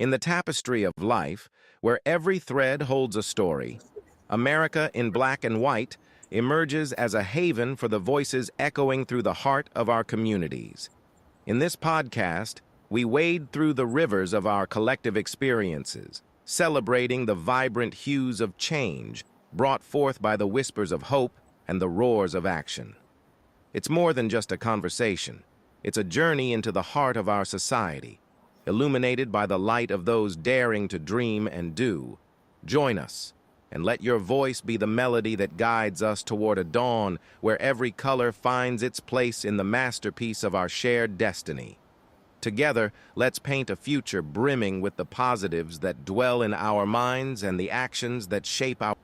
In the tapestry of life, where every thread holds a story, America in Black and White emerges as a haven for the voices echoing through the heart of our communities. In this podcast, we wade through the rivers of our collective experiences, celebrating the vibrant hues of change brought forth by the whispers of hope and the roars of action. It's more than just a conversation. It's a journey into the heart of our society, illuminated by the light of those daring to dream and do. Join us, and let your voice be the melody that guides us toward a dawn where every color finds its place in the masterpiece of our shared destiny. Together, let's paint a future brimming with the positives that dwell in our minds and the actions that shape our...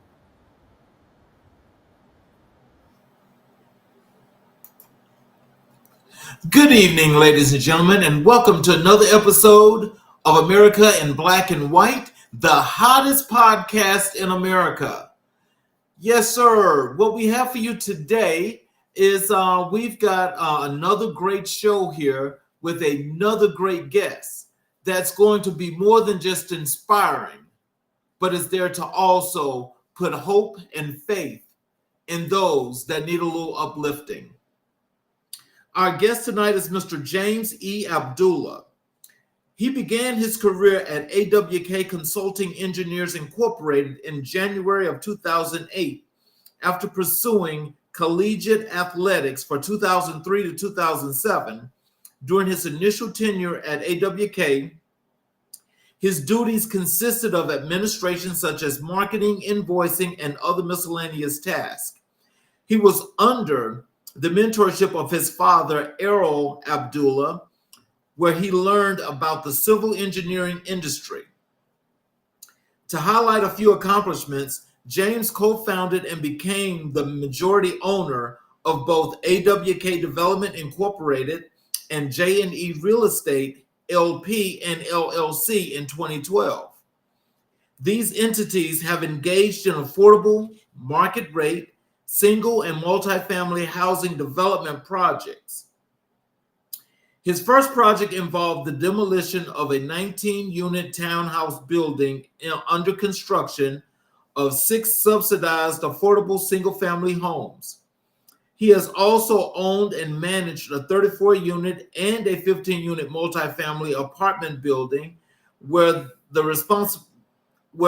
Good evening, ladies and gentlemen, and welcome to another episode of America in Black and White, the hottest podcast in America. Yes, sir. What we have for you today is we've got another great show here with another great guest that's going to be more than just inspiring, but is there to also put hope and faith in those that need a little uplifting. Our guest tonight is Mr. James E. Abdulla. He began his career at AWK Consulting Engineers Incorporated in January of 2008 after pursuing collegiate athletics for 2003 to 2007. During his initial tenure at AWK, his duties consisted of administration such as marketing, invoicing, and other miscellaneous tasks. He was under the mentorship of his father, Errol Abdulla, where he learned about the civil engineering industry. To highlight a few accomplishments, James co-founded and became the majority owner of both AWK Development Incorporated and J&E Real Estate LP and LLC in 2012. These entities have engaged in affordable, market rate, single and multifamily housing development projects. His first project involved the demolition of a 19-unit townhouse building under construction of 6 subsidized affordable single-family homes. He has also owned and managed a 34-unit and a 15-unit multifamily apartment building where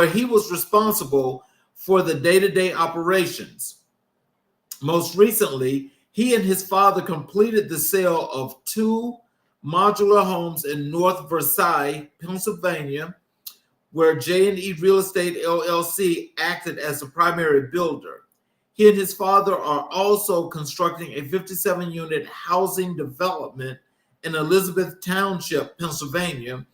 he was responsible for the day-to-day operations. Most recently, he and his father completed the sale of 2 modular homes in North Versailles, Pennsylvania, where J&E Real Estate LLC acted as the primary builder. He and his father are also constructing a 57-unit housing development in Elizabeth Township, Pennsylvania,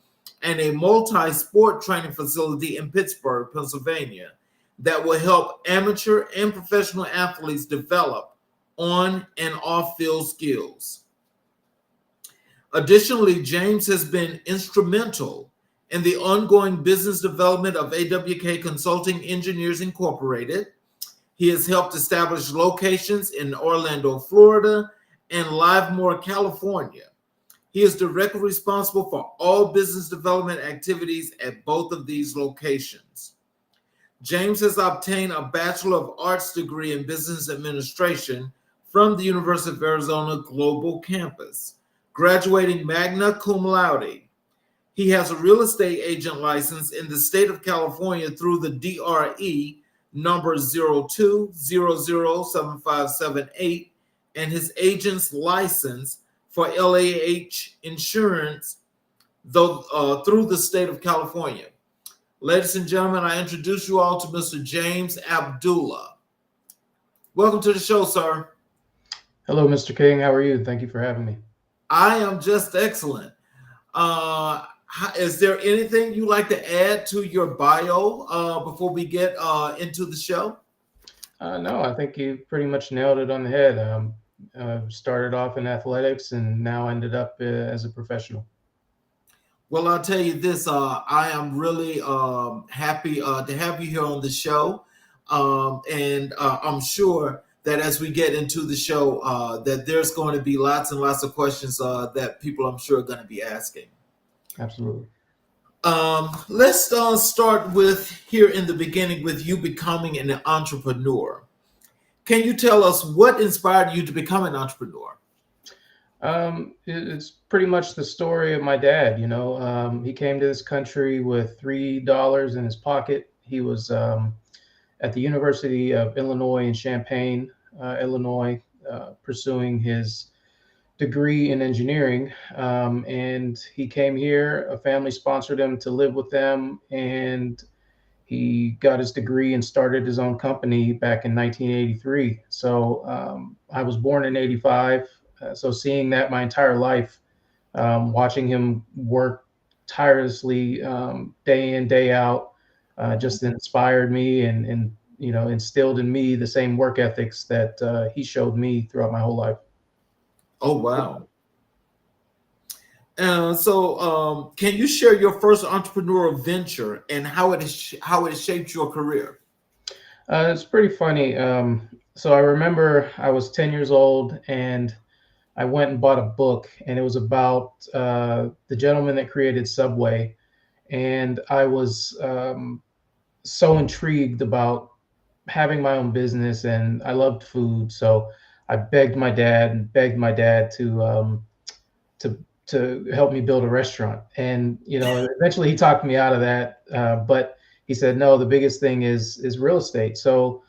and a multi-sport training facility in Pittsburgh, Pennsylvania, that will help amateur and professional athletes develop on and off-field skills. Additionally, James has been instrumental in the ongoing business development of AWK Consulting Engineers Incorporated. He has helped establish locations in Orlando, Florida, and Livermore, California. He is directly responsible for all business development activities at both of these locations. James has obtained a Bachelor of Arts degree in Business Administration from the University of Arizona Global Campus, graduating magna cum laude. He has a real estate agent license in the state of California through the DRE number 02007578 and his agent's license for LAH insurance through the state of California. Ladies and gentlemen, I introduce you all to Mr. James Abdulla. Welcome to the show, sir. Hello, Mr. King. How are you? Thank you for having me. I am just excellent. Is there anything you'd like to add to your bio before we get into the show? No, I think you pretty much nailed it on the head. Started off in athletics and now ended up as a professional. Well, I'll tell you this, I am really happy to have you here on the show. And I'm sure that as we get into the show, that there's going to be lots and lots of questions that people, I'm sure, are going to be asking. Absolutely. Let's start with here in the beginning with you becoming an entrepreneur. Can you tell us what inspired you to become an entrepreneur? It's pretty much the story of my dad. He came to this country with $3 in his pocket. He was at the University of Illinois in Champaign, Illinois, pursuing his degree in engineering. And he came here. A family sponsored him to live with them, and he got his degree and started his own company back in 1983. So I was born in 85. So seeing that my entire life, watching him work tirelessly day in, day out, just inspired me and instilled in me the same work ethics that he showed me throughout my whole life. Oh, wow. Can you share your first entrepreneurial venture and how how it has shaped your career? It's pretty funny. So I remember I was 10 years old and I went and bought a book, and it was about the gentleman that created Subway. And I was so intrigued about having my own business, and I loved food. So I begged my dad to help me build a restaurant. And eventually he talked me out of that. But he said, no, the biggest thing is real estate. So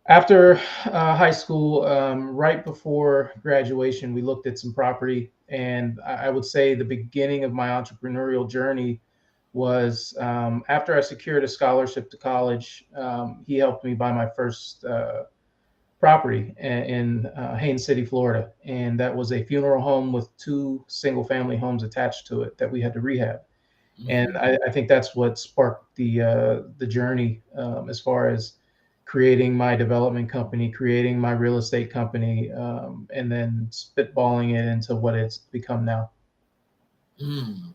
after high school, right before graduation, we looked at some property, and I would say the beginning of my entrepreneurial journey was after I secured a scholarship to college. He helped me buy my first property in Haines City, Florida, and that was a funeral home with two single-family homes attached to it that we had to rehab. And I think that's what sparked the journey as far as creating my development company, creating my real estate company, and then spitballing it into what it's become now. Mm.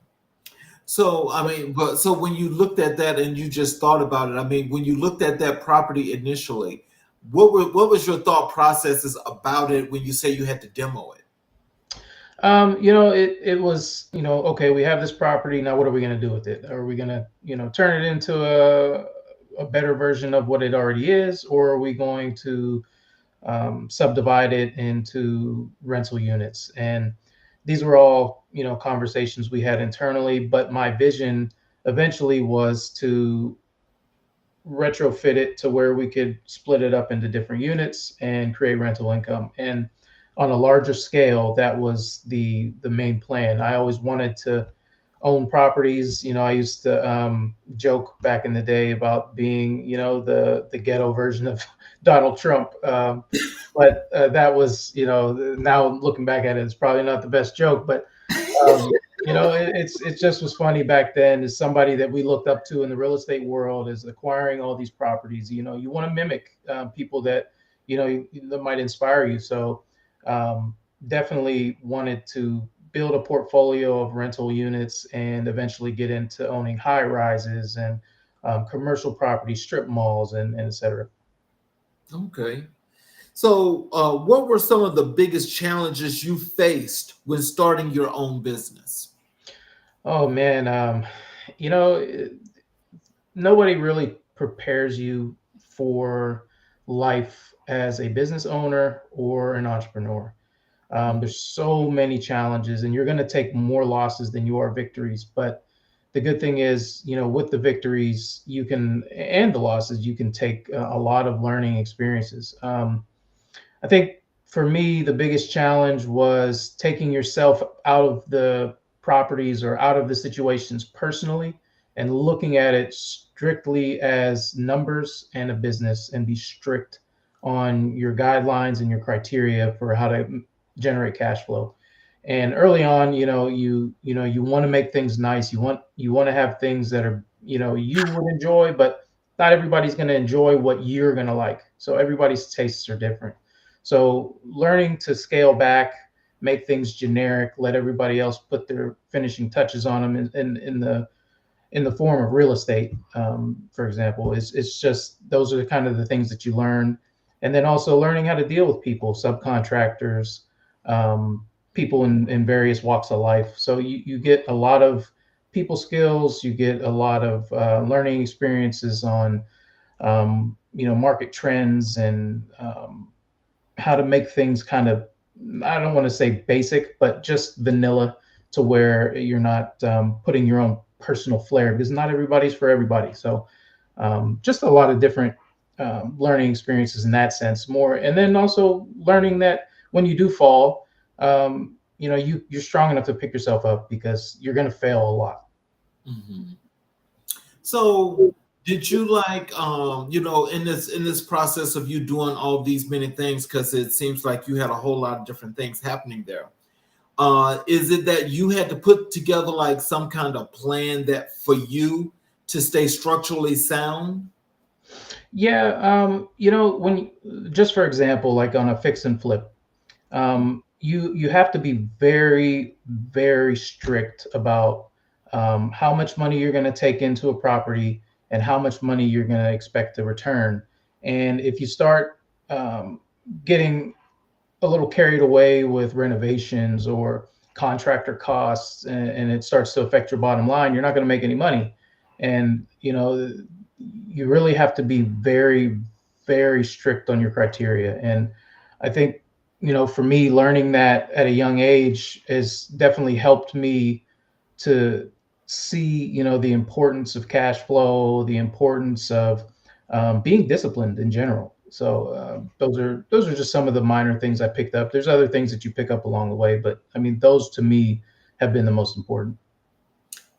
So, I mean, but so when you looked at that and you just thought about it, I mean, when you looked at that property initially, what was your thought processes about it when you say you had to demo it? It was, okay, we have this property. Now, what are we going to do with it? Are we going to, turn it into a better version of what it already is, or are we going to subdivide it into rental units? And these were all, conversations we had internally. But my vision eventually was to retrofit it to where we could split it up into different units and create rental income. And on a larger scale, that was the main plan. I always wanted to own properties. I used to joke back in the day about being, the ghetto version of Donald Trump. But that was, now looking back at it, it's probably not the best joke, but it just was funny back then. As somebody that we looked up to in the real estate world, is acquiring all these properties. You want to mimic people that that might inspire you. So definitely wanted to build a portfolio of rental units and eventually get into owning high rises and commercial properties, strip malls, and et cetera. Okay. So, what were some of the biggest challenges you faced when starting your own business? Oh man, nobody really prepares you for life as a business owner or an entrepreneur. There's so many challenges, and you're going to take more losses than you are victories. But the good thing is, with the victories, and the losses, you can take a lot of learning experiences. I think for me, the biggest challenge was taking yourself out of the properties or out of the situations personally and looking at it strictly as numbers and a business, and be strict on your guidelines and your criteria for how to generate cash flow. And early on, you want to make things nice. You want to have things that are, you would enjoy, but not everybody's going to enjoy what you're going to like. So everybody's tastes are different. So learning to scale back, make things generic, let everybody else put their finishing touches on them in the form of real estate, for example, it's just, those are the kind of the things that you learn. And then also learning how to deal with people, subcontractors, people in various walks of life. So you get a lot of people skills. You get a lot of learning experiences on market trends and how to make things kind of, I don't want to say basic, but just vanilla, to where you're not putting your own personal flair, because not everybody's for everybody. So just a lot of different learning experiences in that sense. More, and then also learning that when you do fall, you're strong enough to pick yourself up, because you're going to fail a lot. Mhm. So did you like in this process of you doing all these many things, because it seems like you had a whole lot of different things happening there, is it that you had to put together like some kind of plan that for you to stay structurally sound? Yeah, just for example, like on a fix and flip, you have to be very, very strict about how much money you're going to take into a property and how much money you're going to expect to return. And if you start getting a little carried away with renovations or contractor costs, and it starts to affect your bottom line, you're not going to make any money. And you really have to be very, very strict on your criteria. And I think, for me, learning that at a young age has definitely helped me to see, the importance of cash flow, the importance of being disciplined in general. So those are just some of the minor things I picked up. There's other things that you pick up along the way, but I mean, those to me have been the most important.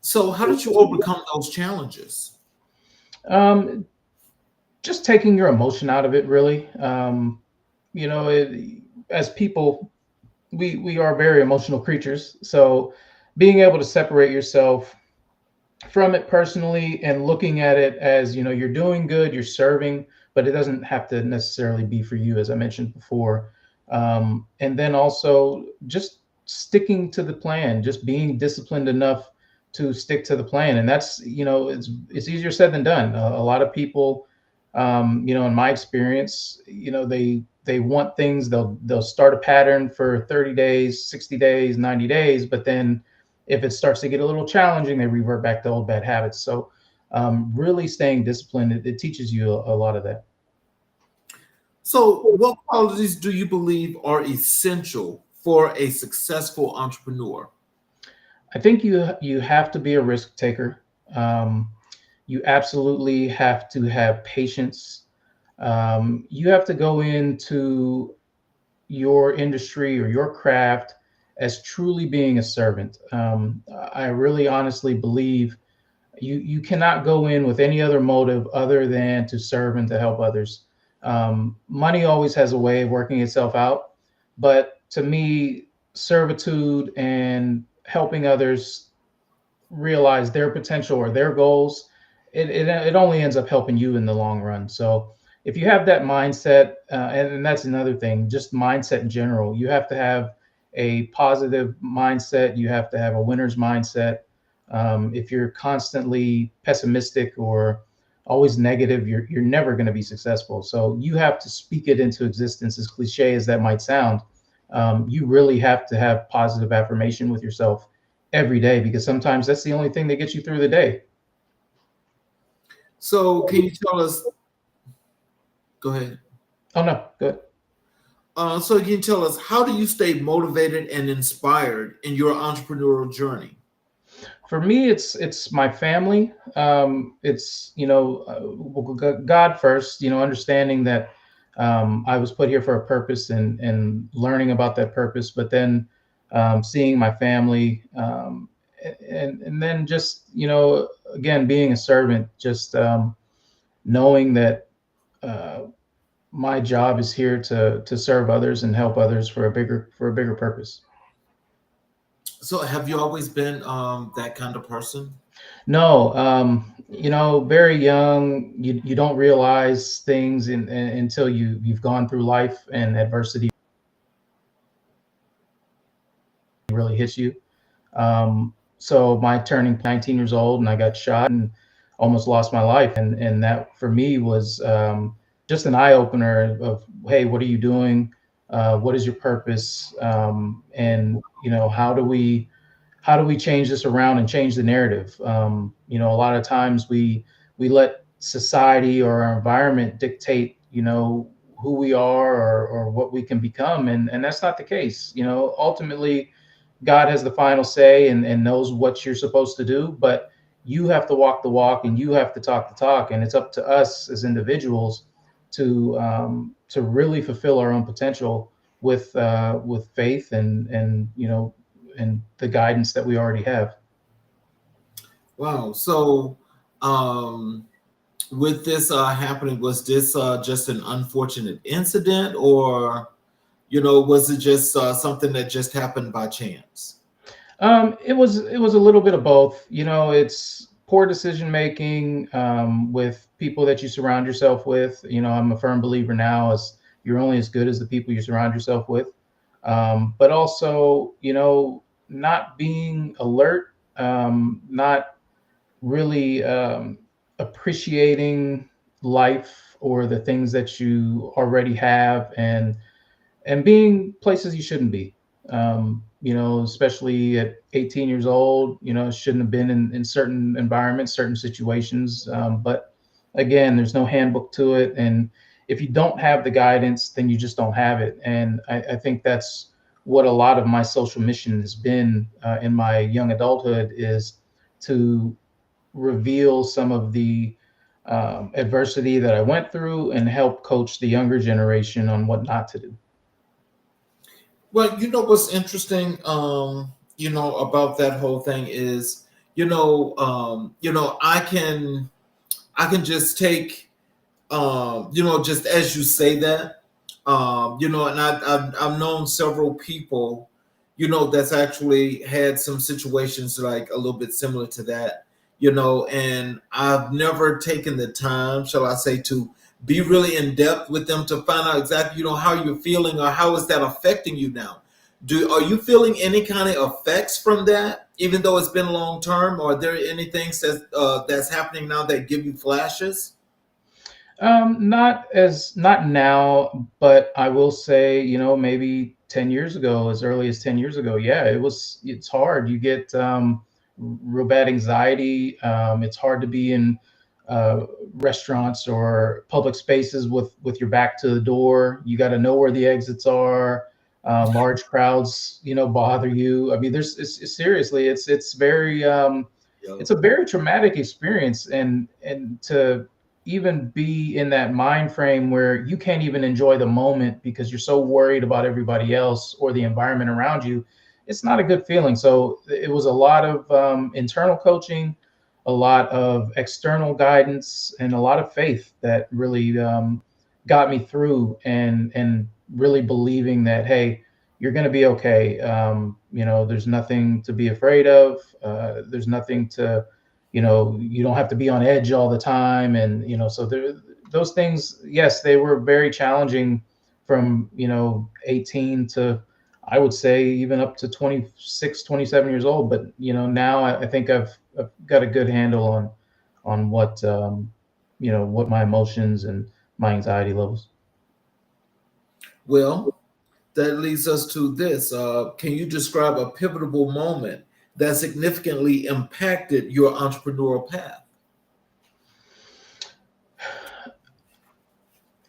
So how did you overcome those challenges? Um, just taking your emotion out of it, really. As people, we are very emotional creatures. So being able to separate yourself from it personally and looking at it as, you're doing good, you're serving, but it doesn't have to necessarily be for you, as I mentioned before. And then also just sticking to the plan, just being disciplined enough to stick to the plan. And that's, it's easier said than done. A lot of people, in my experience, they want things, they'll start a pattern for 30 days, 60 days, 90 days, but then if it starts to get a little challenging, they revert back to old bad habits. So really staying disciplined, it teaches you a lot of that. So what qualities do you believe are essential for a successful entrepreneur? I think you have to be a risk taker. You absolutely have to have patience. You have to go into your industry or your craft as truly being a servant. I really honestly believe you cannot go in with any other motive other than to serve and to help others. Money always has a way of working itself out, but to me, servitude and helping others realize their potential or their goals, it only ends up helping you in the long run. So if you have that mindset, and that's another thing, just mindset in general, you have to have a positive mindset. You have to have a winner's mindset. If you're constantly pessimistic or always negative, you're never going to be successful. So you have to speak it into existence, as cliche as that might sound. You really have to have positive affirmation with yourself every day, because sometimes that's the only thing that gets you through the day. So can you tell us, go ahead. Oh no, good. So can you tell us, how do you stay motivated and inspired in your entrepreneurial journey? For me, it's my family. It's God first. Understanding that I was put here for a purpose, and learning about that purpose. But then seeing my family, and then just again being a servant. Just knowing that my job is here to serve others and help others for a bigger purpose. So have you always been that kind of person? No, very young, you don't realize things until you've gone through life and adversity really hits you. So my turning 19 years old, and I got shot and almost lost my life, and that for me was just an eye opener of, hey, what are you doing? What is your purpose? And how do we how do we change this around and change the narrative? A lot of times we let society or our environment dictate, who we are or what we can become, and that's not the case. Ultimately, God has the final say and knows what you're supposed to do, but you have to walk the walk and you have to talk the talk, and it's up to us as individuals to really fulfill our own potential with faith and the guidance that we already have. Wow. So, um, with this happening, was this just an unfortunate incident, or was it just something that just happened by chance? It was a little bit of both. It's poor decision making with people that you surround yourself with. I'm a firm believer now as you're only as good as the people you surround yourself with. But also, not being alert, not really appreciating life or the things that you already have, and being places you shouldn't be. Especially at 18 years old, shouldn't have been in certain environments, certain situations. But again, there's no handbook to it. And if you don't have the guidance, then you just don't have it. And I think that's what a lot of my social mission has been in my young adulthood, is to reveal some of the adversity that I went through and help coach the younger generation on what not to do. Well, what's interesting, about that whole thing is, I can just take, just as you say that, and I've known several people, that's actually had some situations like a little bit similar to that, and I've never taken the time, shall I say, to be really in depth with them to find out exactly, how you're feeling or how is that affecting you now. Are you feeling any kind of effects from that, even though it's been long term? Or are there any things that's happening now that give you flashes? Not now, but I will say, maybe 10 years ago, as early as 10 years ago, yeah, it's hard. You get real bad anxiety. It's hard to be in restaurants or public spaces with your back to the door. You got to know where the exits are. Large crowds, bother you. I mean, seriously, it's very, it's a very traumatic experience, and to even be in that mind frame where you can't even enjoy the moment because you're so worried about everybody else or the environment around you, it's not a good feeling. So it was a lot of internal coaching, a lot of external guidance, and a lot of faith that really got me through, and really believing that, hey, you're going to be okay. There's nothing to be afraid of. There's nothing to, you don't have to be on edge all the time. And, so those things, yes, they were very challenging from, 18 to, I would say, even up to 26, 27 years old. But, now I think I've got a good handle on what, what my emotions and my anxiety levels. Well, that leads us to this. Can you describe a pivotal moment that significantly impacted your entrepreneurial path?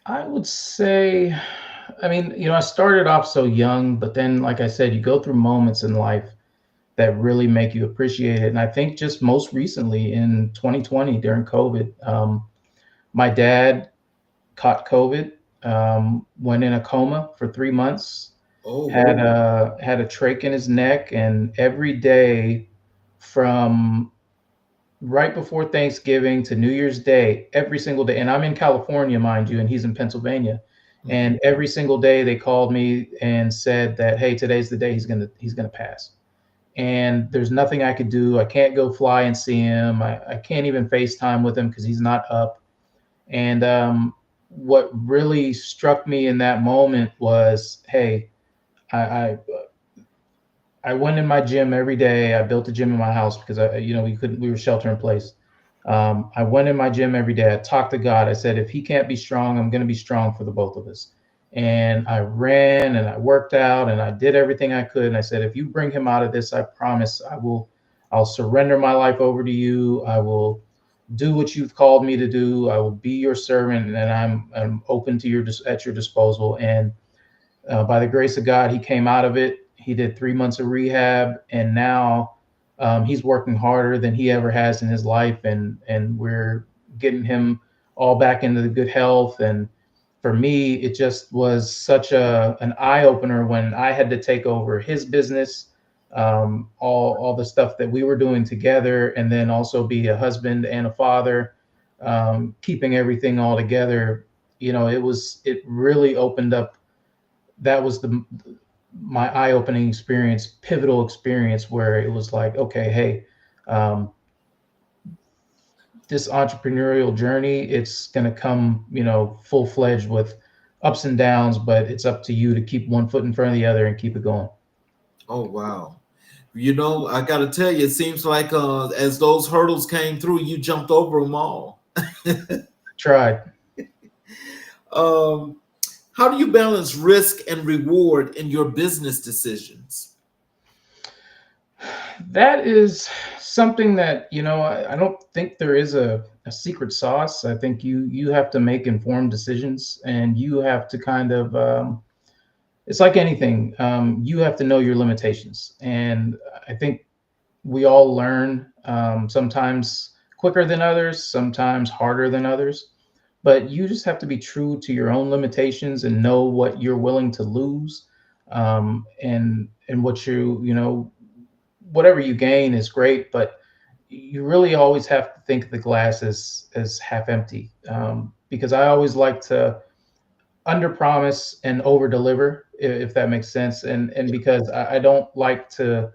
I would say, I mean, I started off so young, but then, like I said, you go through moments in life that really make you appreciate it. And I think just most recently in 2020 during COVID, my dad caught COVID, went in a coma for 3 months, Oh, had a trach in his neck, and every day from right before Thanksgiving to New Year's Day, every single day, and I'm in California, mind you, and he's in Pennsylvania. And every single day they called me and said that, hey, today's the day he's gonna pass. And there's nothing I could do. I can't go fly and see him. I can't even FaceTime with him because he's not up. And what really struck me in that moment was, hey, I I went in my gym every day. I built a gym in my house because we were shelter in place. I went in my gym every day. I talked to God. I said, if he can't be strong, I'm going to be strong for the both of us. and I ran and I worked out and I did everything I could. And I said, if you bring him out of this, I promise I'll surrender my life over to you. I will do what you've called me to do. I will be your servant, and I'm open to at your disposal. And by the grace of God, he came out of it. He did 3 months of rehab, and now he's working harder than he ever has in his life. And we're getting him all back into the good health. And for me, it just was such an eye opener when I had to take over his business, all the stuff that we were doing together, and then also be a husband and a father, keeping everything all together. It really opened up. That was my eye-opening experience, pivotal experience, where it was like, okay, hey, this entrepreneurial journey, it's going to come, full-fledged with ups and downs, but it's up to you to keep one foot in front of the other and keep it going. Oh, wow. I got to tell you, it seems like as those hurdles came through, you jumped over them all. Tried. How do you balance risk and reward in your business decisions? That is something that, I don't think there is a secret sauce. I think you have to make informed decisions, and you have to kind of, it's like anything. You have to know your limitations. And I think we all learn, sometimes quicker than others, sometimes harder than others. But you just have to be true to your own limitations and know what you're willing to lose, and what whatever you gain is great, but you really always have to think of the glass as half empty, because I always like to under promise and over deliver, if that makes sense, and because I don't like to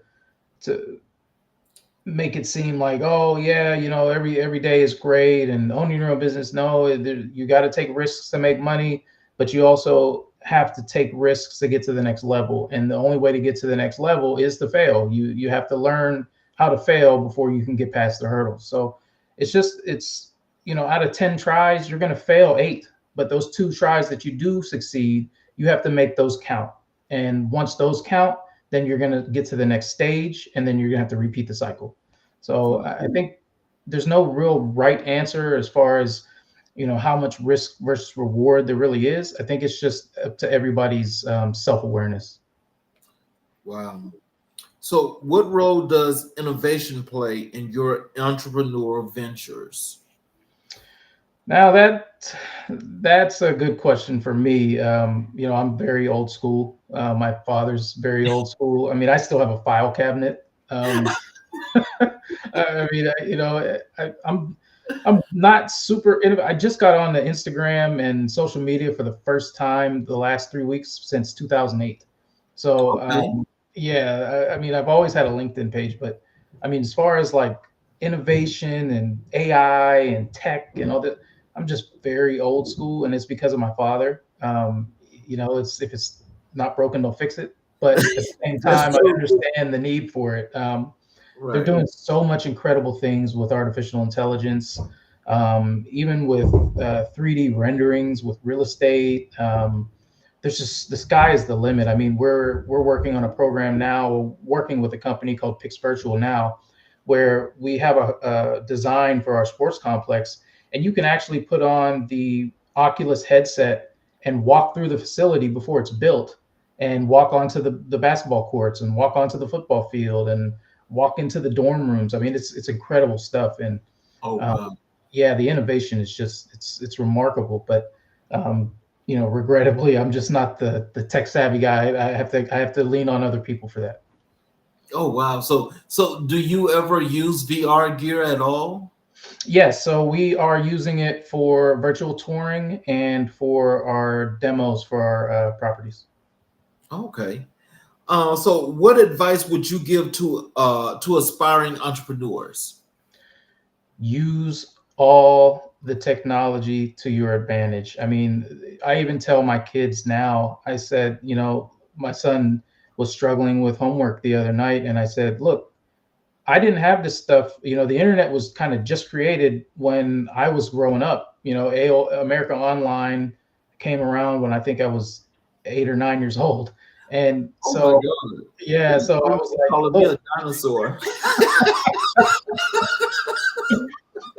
make it seem like, oh yeah, every day is great and owning your own business. No, you got to take risks to make money, but you also have to take risks to get to the next level. And the only way to get to the next level is to fail. You have to learn how to fail before you can get past the hurdles. So it's out of 10 tries, you're going to fail 8, but those 2 tries that you do succeed, you have to make those count. And once those count, then you're going to get to the next stage, and then you're going to have to repeat the cycle. So I think there's no real right answer as far as, how much risk versus reward there really is. I think it's just up to everybody's self-awareness. Wow. So what role does innovation play in your entrepreneurial ventures? Now that's a good question for me. I'm very old school. My father's very old school. I mean, I still have a file cabinet. I'm not super innovative. I just got on the Instagram and social media for the first time the last 3 weeks since 2008. So okay. I've always had a LinkedIn page, but as far as like innovation and AI and tech and all that, I'm just very old school, and it's because of my father. If it's not broken, don't fix it. But at the same time, I understand the need for it. Right. They're doing so much incredible things with artificial intelligence, even with 3D renderings with real estate. There's just, the sky is the limit. We're working on a program now, working with a company called Pix Virtual now, where we have a design for our sports complex, and you can actually put on the Oculus headset and walk through the facility before it's built, and walk onto the basketball courts, and walk onto the football field, and walk into the dorm rooms. It's incredible stuff. And wow. The innovation is just, it's remarkable. But regrettably, I'm just not the tech savvy guy. I have to lean on other people for that. Oh wow. So do you ever use VR gear at all? Yes, so we are using it for virtual touring and for our demos for our properties. Okay. So what advice would you give to aspiring entrepreneurs? Use all the technology to your advantage. I even tell my kids now, I said, my son was struggling with homework the other night, and I said, look, I didn't have this stuff. The internet was kind of just created when I was growing up. America Online came around when I think I was 8 or 9 years old. And Oh my so, God. yeah, so I was like, Calling me look, a dinosaur.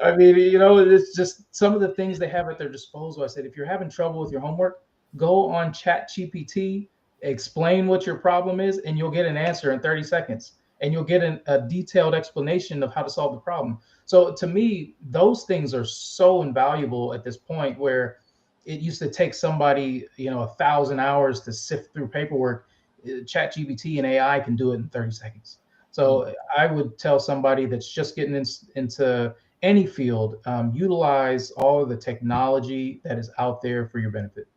I mean, you know, it's just some of the things they have at their disposal. I said, if you're having trouble with your homework, go on Chat GPT, explain what your problem is, and you'll get an answer in 30 seconds. And you'll get a detailed explanation of how to solve the problem. So to me, those things are so invaluable at this point where it used to take somebody, you know, 1,000 hours to sift through paperwork. Chat GPT and AI can do it in 30 seconds. So I would tell somebody that's just getting into any field, utilize all of the technology that is out there for your benefit.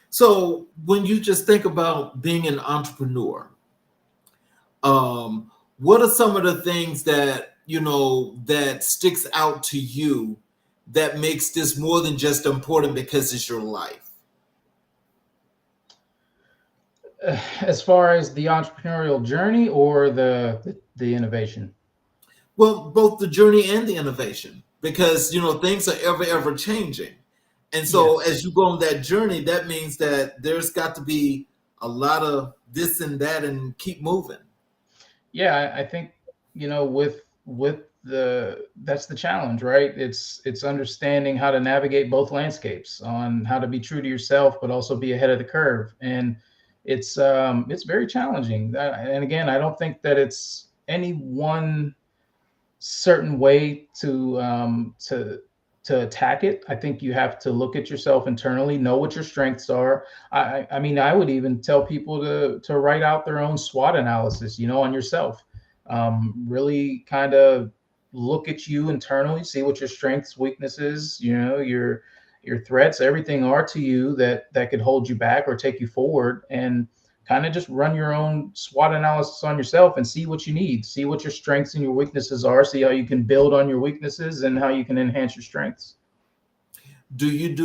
So when you just think about being an entrepreneur, what are some of the things that you know that sticks out to you that makes this more than just important because it's your life? As far as the entrepreneurial journey or the innovation? Well, both the journey and the innovation, because you know things are ever changing, and so Yes. as you go on that journey, that means that there's got to be a lot of this and that, and keep moving. Yeah, I think, you know, with the that's the challenge, right? It's understanding how to navigate both landscapes, on how to be true to yourself but also be ahead of the curve. And it's very challenging. And again, I don't think that it's any one certain way to attack it. I think you have to look at yourself internally, know what your strengths are. I mean, I would even tell people to write out their own SWOT analysis, you know, on yourself. Really kind of look at you internally, see what your strengths, weaknesses, you know, your threats, everything are to you that could hold you back or take you forward, and kind of just run your own SWOT analysis on yourself and see what you need, see what your strengths and your weaknesses are, see how you can build on your weaknesses and how you can enhance your strengths. Do you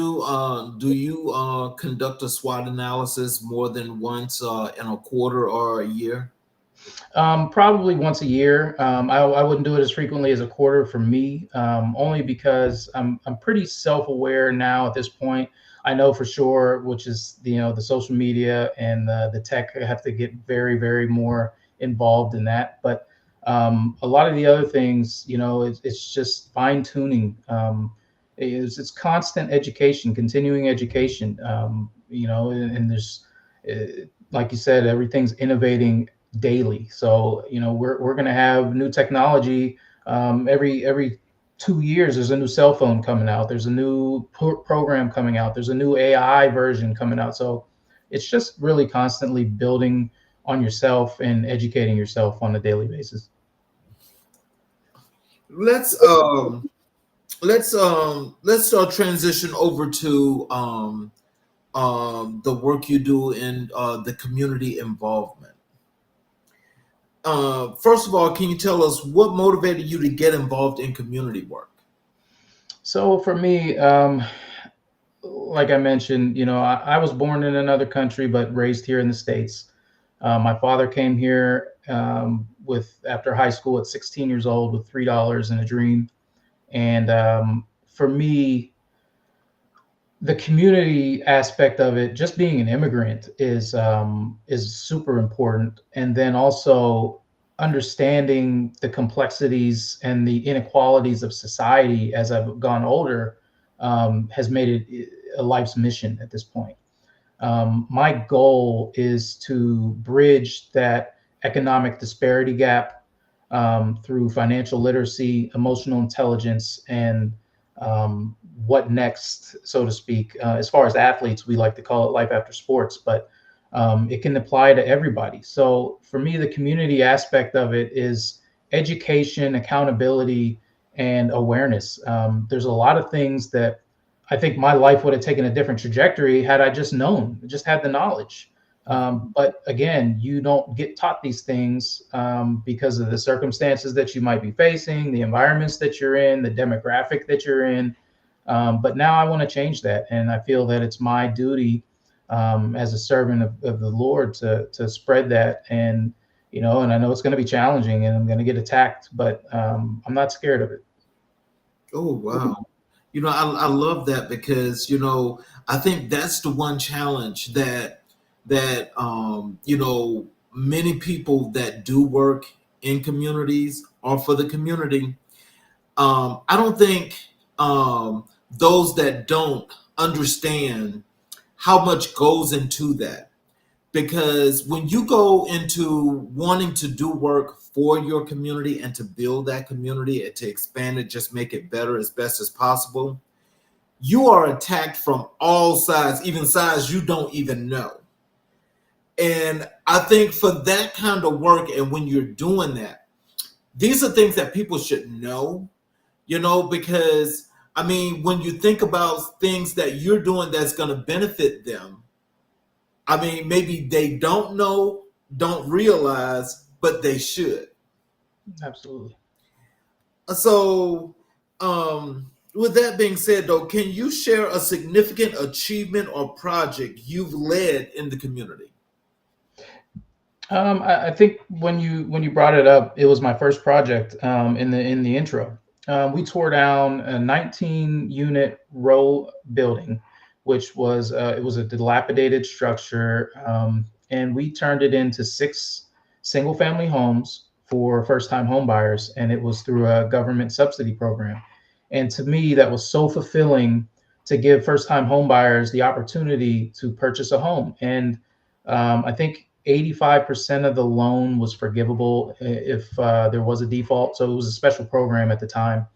conduct a SWOT analysis more than once in a quarter or a year? Probably once a year. I wouldn't do it as frequently as a quarter for me, only because I'm pretty self-aware now at this point. I know for sure, which is, you know, the social media and the tech. I have to get very more involved in that. But a lot of the other things, you know, it's just fine tuning. It's constant education, continuing education. You know, and there's, like you said, everything's innovating daily. So, you know, we're going to have new technology every 2 years. There's a new cell phone coming out. There's a new program coming out. There's a new AI version coming out. So it's just really constantly building on yourself and educating yourself on a daily basis. Let's transition over to the work you do in the community involvement. First of all, can you tell us what motivated you to get involved in community work? So for me, like I mentioned, you know, I was born in another country but raised here in the States. My father came here with after high school at 16 years old with $3 and a dream. And for me, the community aspect of it, just being an immigrant, is super important. And then also understanding the complexities and the inequalities of society as I've gone older has made it a life's mission at this point. My goal is to bridge that economic disparity gap through financial literacy, emotional intelligence, and what next, so to speak. As far as athletes, we like to call it life after sports, but it can apply to everybody. So for me, the community aspect of it is education, accountability, and awareness. There's a lot of things that I think my life would have taken a different trajectory had I just known, just had the knowledge. But again, you don't get taught these things because of the circumstances that you might be facing, the environments that you're in, the demographic that you're in. But now I want to change that. And I feel that it's my duty as a servant of the Lord to spread that. And, you know, and I know it's going to be challenging and I'm going to get attacked, but I'm not scared of it. Oh wow! I love that because, I think that's the one challenge that many people that do work in communities or for the community, I don't think those that don't understand how much goes into that. Because when you go into wanting to do work for your community and to build that community and to expand it, just make it better as best as possible, you are attacked from all sides, even sides you don't even know. And I think for that kind of work, and when you're doing that, these are things that people should know, because I mean, when you think about things that you're doing that's going to benefit them, I mean, maybe they don't know, don't realize, but they should. Absolutely. So, with that being said, though, can you share a significant achievement or project you've led in the community? I think when you brought it up, it was my first project in the intro. We tore down a 19 unit row building, which was it was a dilapidated structure, and we turned it into 6 single family homes for first time home buyers, and it was through a government subsidy program. And to me, that was so fulfilling to give first time home buyers the opportunity to purchase a home. And I think 85% of the loan was forgivable if there was a default. So it was a special program at the time.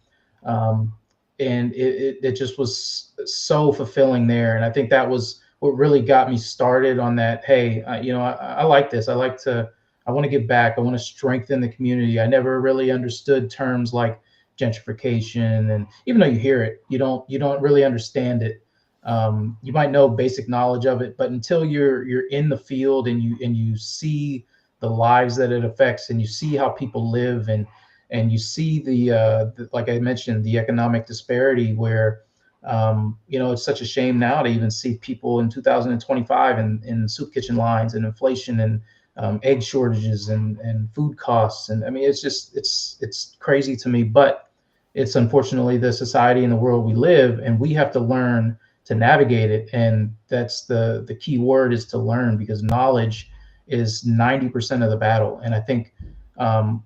Um, and it just was so fulfilling there. And I think that was what really got me started on that. Hey, I like this. I want to give back. I want to strengthen the community. I never really understood terms like gentrification. And even though you hear it, you don't really understand it. You might know basic knowledge of it, but until you're in the field and you see the lives that it affects, and you see how people live, and you see the like I mentioned, the economic disparity, where it's such a shame now to even see people in 2025 in soup kitchen lines, and inflation, and egg shortages, and food costs. And I mean, it's crazy to me, but it's unfortunately the society and the world we live, and we have to learn to navigate it. And that's the key word, is to learn, because knowledge is 90% of the battle. And I think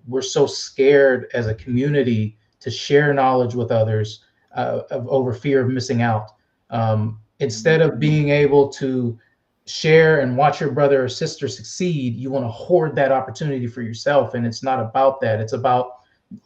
we're so scared as a community to share knowledge with others, over fear of missing out. Instead of being able to share and watch your brother or sister succeed, you want to hoard that opportunity for yourself. And it's not about that. It's about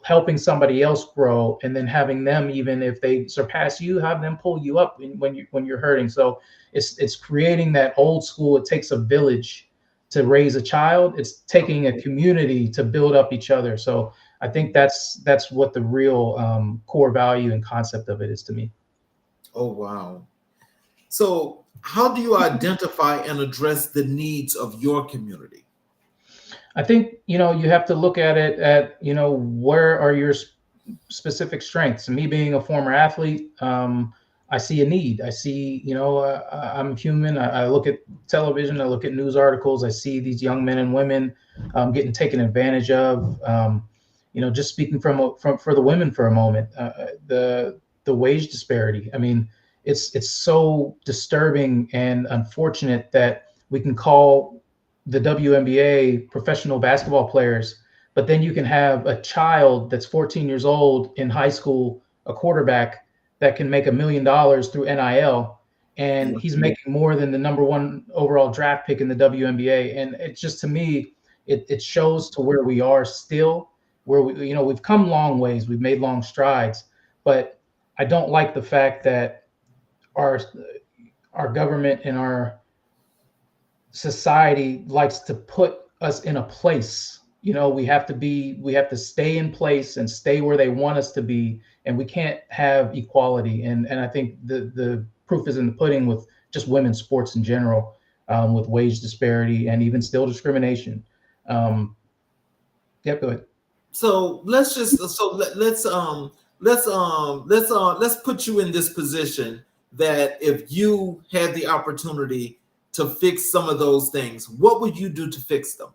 helping somebody else grow, and then having them, even if they surpass you, have them pull you up when you're hurting. So it's creating that old school. It takes a village to raise a child. It's taking a community to build up each other. So I think that's what the real core value and concept of it is to me. Oh, wow. So, how do you identify and address the needs of your community? I think, you have to look at it at, where are your specific strengths. Me being a former athlete, I see a need. I see, I'm human. I look at television, I look at news articles, I see these young men and women getting taken advantage of. Just speaking for the women for a moment, the wage disparity. I mean, it's so disturbing and unfortunate that we can call the WNBA professional basketball players, but then you can have a child that's 14 years old in high school, a quarterback that can make $1 million through NIL, and he's making more than the number 1 overall draft pick in the WNBA. And it just, to me, it shows to where we are still, where we've come long ways, we've made long strides, but I don't like the fact that our government and our society likes to put us in a place. We have to stay in place and stay where they want us to be, and we can't have equality. And I think the proof is in the pudding with just women's sports in general, with wage disparity and even still discrimination. Go ahead. So let's put you in this position, that if you had the opportunity to fix some of those things, what would you do to fix them?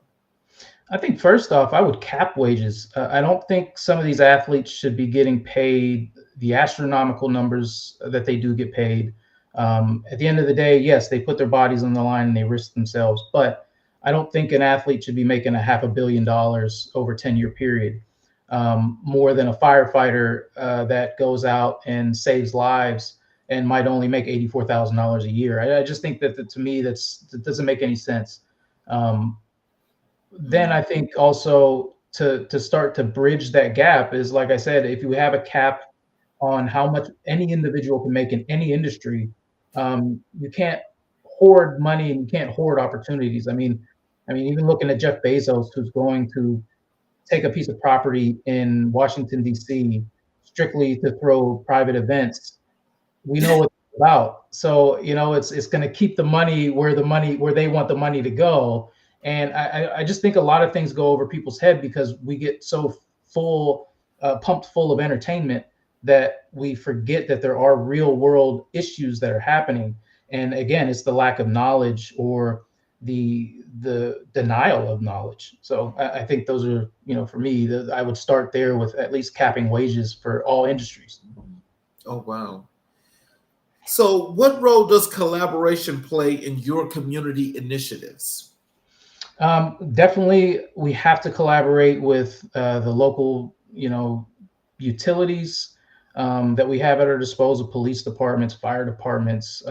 I think first off, I would cap wages. I don't think some of these athletes should be getting paid the astronomical numbers that they do get paid. At the end of the day, yes, they put their bodies on the line and they risk themselves, but I don't think an athlete should be making $500 million over a 10-year period, more than a firefighter that goes out and saves lives and might only make $84,000 a year. I just think that, to me, that doesn't make any sense. Then I think also to start to bridge that gap is, like I said, if you have a cap on how much any individual can make in any industry, you can't hoard money and you can't hoard opportunities. I mean, even looking at Jeff Bezos, who's going to take a piece of property in Washington, D.C., strictly to throw private events, we know what it's about. So, it's going to keep the money where they want the money to go. And I just think a lot of things go over people's head because we get so pumped full of entertainment that we forget that there are real world issues that are happening. And again, it's the lack of knowledge or the denial of knowledge. So I think those are, for me, I would start there with at least capping wages for all industries. Oh, wow. So what role does collaboration play in your community initiatives? Definitely, we have to collaborate with the local, utilities that we have at our disposal: police departments, fire departments,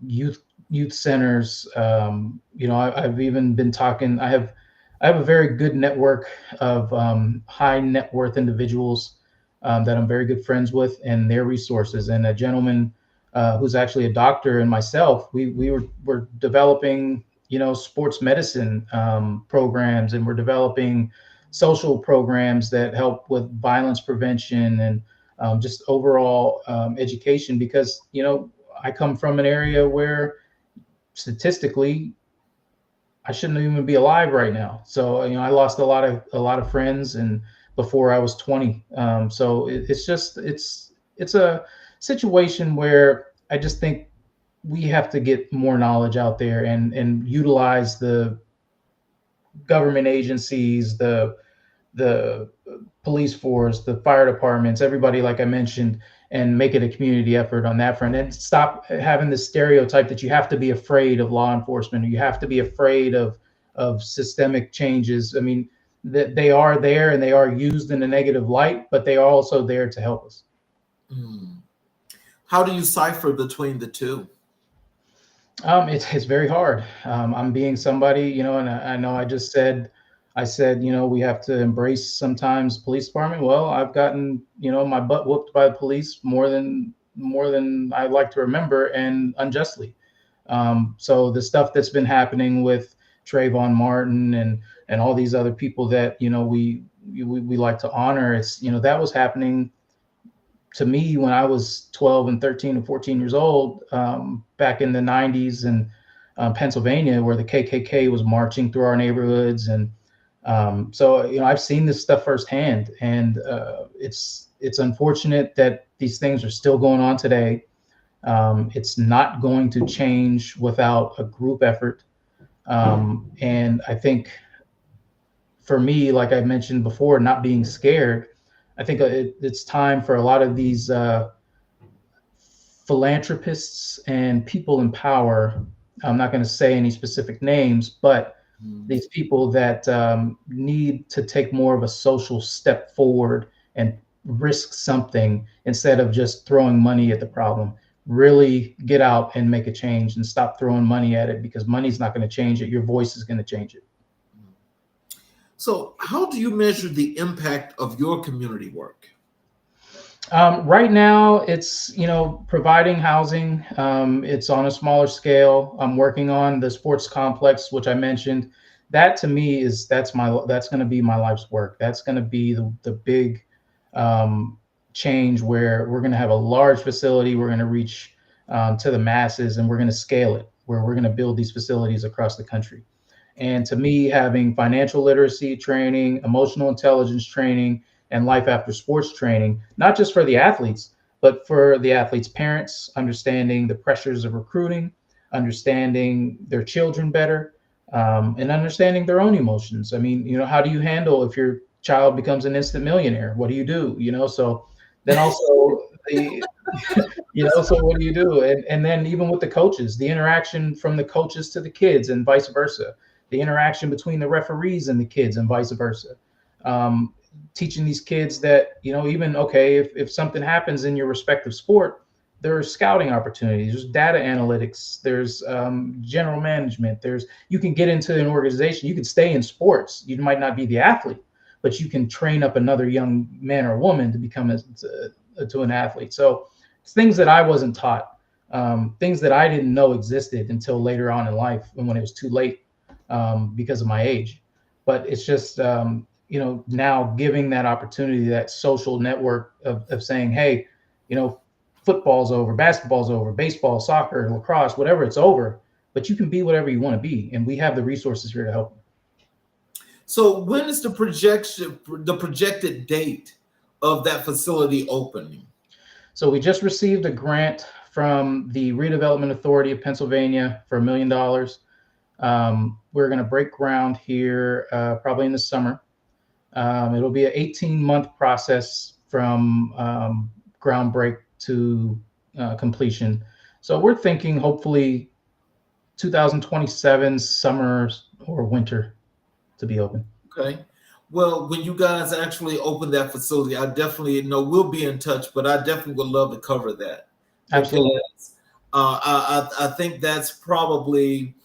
youth centers. I've even been talking. I have a very good network of high net worth individuals that I'm very good friends with, and their resources. And a gentleman who's actually a doctor, and myself, we're developing sports medicine programs, and we're developing social programs that help with violence prevention and just overall education, because I come from an area where statistically I shouldn't even be alive right now. So I lost a lot of friends, and before I was 20. So it's a situation where I just think we have to get more knowledge out there and utilize the government agencies, the police force, the fire departments, everybody, like I mentioned, and make it a community effort on that front, and stop having this stereotype that you have to be afraid of law enforcement, or you have to be afraid of systemic changes. I mean, that they are there and they are used in a negative light, but they are also there to help us. How do you cipher between the two? It's very hard. I'm being somebody, and I know I said, we have to embrace sometimes police department. Well, I've gotten, my butt whooped by the police more than I like to remember, and unjustly. So the stuff that's been happening with Trayvon Martin and all these other people that, we like to honor, that was happening to me when I was 12 and 13 and 14 years old, back in the 90s in Pennsylvania, where the KKK was marching through our neighborhoods. And so, I've seen this stuff firsthand, and it's unfortunate that these things are still going on today. It's not going to change without a group effort. And I think for me, like I mentioned before, not being scared, I think it's time for a lot of these philanthropists and people in power. I'm not going to say any specific names, but these people that need to take more of a social step forward and risk something instead of just throwing money at the problem. Really get out and make a change, and stop throwing money at it, because money's not going to change it. Your voice is going to change it. So how do you measure the impact of your community work? Right now, it's, providing housing. It's on a smaller scale. I'm working on the sports complex, which I mentioned. That to me that's going to be my life's work. That's going to be the big change, where we're going to have a large facility. We're going to reach to the masses, and we're going to scale it, where we're going to build these facilities across the country. And to me, having financial literacy training, emotional intelligence training, and life after sports training, not just for the athletes, but for the athletes' parents, understanding the pressures of recruiting, understanding their children better, and understanding their own emotions. I mean, how do you handle if your child becomes an instant millionaire? What do you do? So Then also the, so what do you do? And then even with the coaches, the interaction from the coaches to the kids and vice versa, the interaction between the referees and the kids and vice versa. Um, Teaching these kids that, even, okay, if something happens in your respective sport, there are scouting opportunities, there's data analytics, there's general management, you can get into an organization, you can stay in sports, you might not be the athlete, but you can train up another young man or woman to become to an athlete. So it's things that I wasn't taught, things that I didn't know existed until later on in life, when it was too late, because of my age. But it's just, now giving that opportunity, that social network of saying, hey, football's over, basketball's over, baseball, soccer, lacrosse, whatever, it's over, but you can be whatever you want to be. And we have the resources here to help you. So when is the projected date of that facility opening? So we just received a grant from the Redevelopment Authority of Pennsylvania for $1 million. We're going to break ground here probably in the summer. It'll be an 18-month process from ground break to completion. So we're thinking hopefully 2027 summer or winter to be open. Okay. Well, when you guys actually open that facility, I definitely know we'll be in touch, but I definitely would love to cover that. Absolutely. Because I think that's probably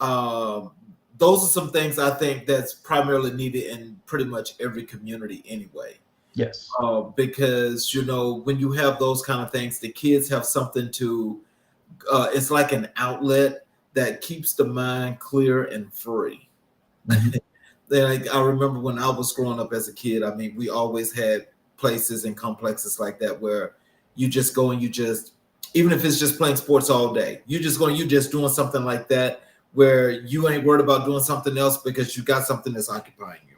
those are some things I think that's primarily needed in pretty much every community anyway. Yes. Because, when you have those kind of things, the kids have something to, it's like an outlet that keeps the mind clear and free. Mm-hmm. I remember when I was growing up as a kid, I mean, we always had places and complexes like that where you just go and even if it's just playing sports all day, you just doing something like that where you ain't worried about doing something else because you got something that's occupying you.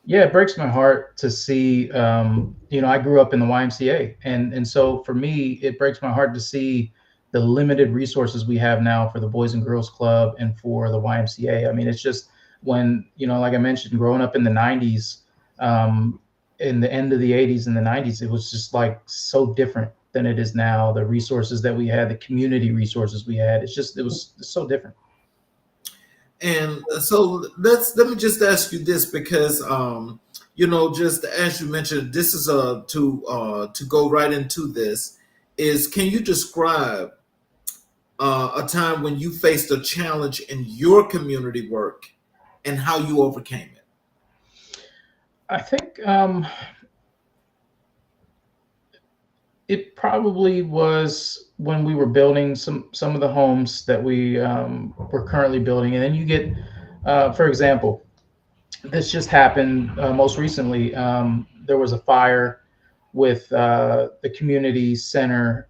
Yeah, it breaks my heart to see, I grew up in the YMCA. And so for me, it breaks my heart to see the limited resources we have now for the Boys and Girls Club and for the YMCA. I mean, it's just when, like I mentioned, growing up in the 90s, in the end of the 80s and the 90s, it was just like so different than it is now. The resources that we had, the community resources we had, it was so different. And so let me just ask you this, because just as you mentioned, this is to go right into this, is can you describe a time when you faced a challenge in your community work and how you overcame it? I think it probably was when we were building some of the homes that we were currently building. And then you get, for example, this just happened most recently. There was a fire with the community center.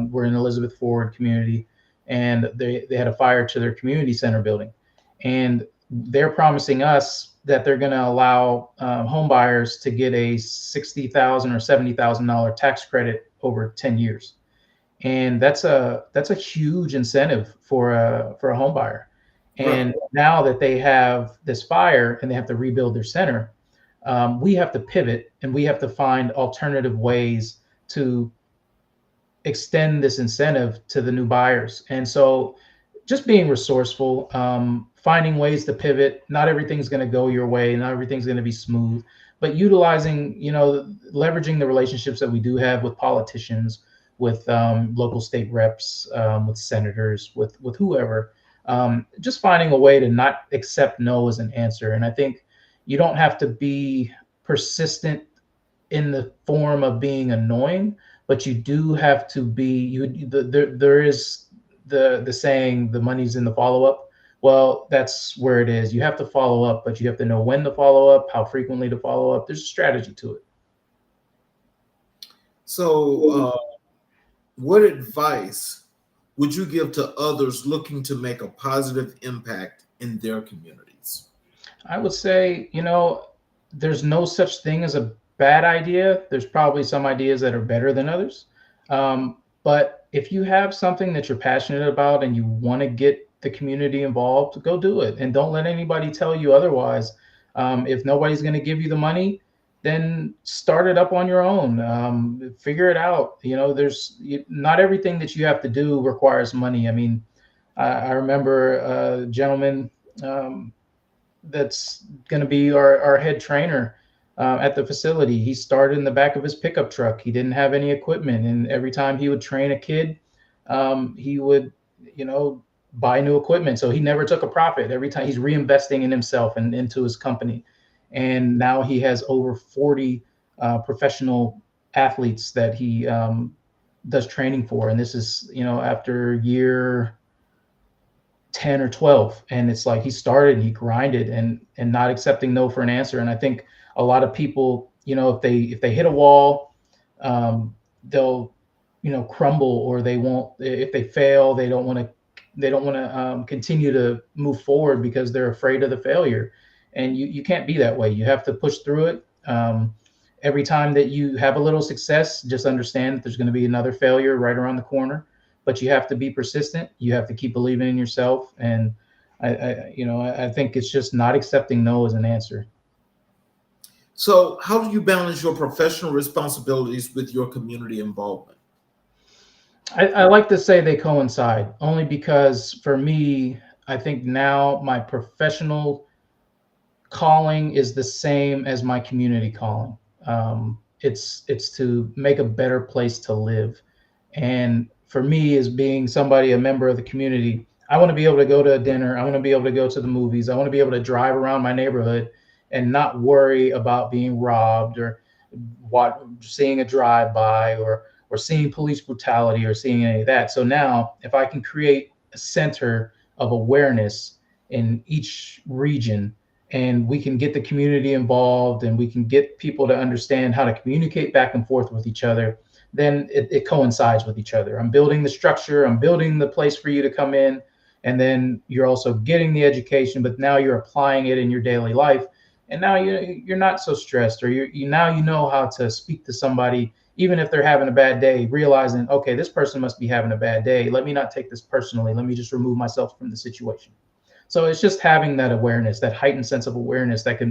We're in Elizabeth Ford community, and they had a fire to their community center building. And they're promising us that they're going to allow home buyers to get a $60,000 or $70,000 tax credit over 10 years. And that's a huge incentive for a home buyer. And right now that they have this fire and they have to rebuild their center, we have to pivot and we have to find alternative ways to extend this incentive to the new buyers. And so just being resourceful, finding ways to pivot. Not everything's going to go your way. Not everything's going to be smooth, but utilizing, leveraging the relationships that we do have with politicians, with local state reps, with senators, with whoever, just finding a way to not accept no as an answer. And I think you don't have to be persistent in the form of being annoying, but you do have to be, there is the saying, the money's in the follow-up. Well, that's where it is. You have to follow up, but you have to know when to follow up, how frequently to follow up. There's a strategy to it. So what advice would you give to others looking to make a positive impact in their communities? I would say, there's no such thing as a bad idea. There's probably some ideas that are better than others. But if you have something that you're passionate about and you want to get the community involved, to go do it. And don't let anybody tell you otherwise. If nobody's going to give you the money, then start it up on your own. Figure it out. Not everything that you have to do requires money. I mean, I remember a gentleman um, that's going to be our head trainer at the facility. He started in the back of his pickup truck. He didn't have any equipment, and every time he would train a kid, he would, buy new equipment. So he never took a profit. Every time he's reinvesting in himself and into his company, and now he has over 40 professional athletes that he does training for. And this is, after year 10 or 12, and it's like he started and he grinded and not accepting no for an answer. And I think a lot of people, if they hit a wall, they'll crumble, or they won't. If they fail, they don't want to continue to move forward because they're afraid of the failure. And you can't be that way. You have to push through it. Every time that you have a little success, just understand that there's going to be another failure right around the corner. But you have to be persistent. You have to keep believing in yourself. And I think it's just not accepting no as an answer. So, how do you balance your professional responsibilities with your community involvement? I like to say they coincide, only because for me, I think now my professional calling is the same as my community calling. It's to make a better place to live. And for me, as being somebody, a member of the community, I want to be able to go to a dinner. I want to be able to go to the movies. I want to be able to drive around my neighborhood and not worry about being robbed, or seeing a drive-by, or seeing police brutality, or seeing any of that. So now, if I can create a center of awareness in each region, and we can get the community involved, and we can get people to understand how to communicate back and forth with each other, then it coincides with each other. I'm building the structure, I'm building the place for you to come in, and then you're also getting the education, but now you're applying it in your daily life. And now you're not so stressed, or now you know how to speak to somebody, even if they're having a bad day, realizing, okay, this person must be having a bad day. Let me not take this personally. Let me just remove myself from the situation. So it's just having that awareness, that heightened sense of awareness, that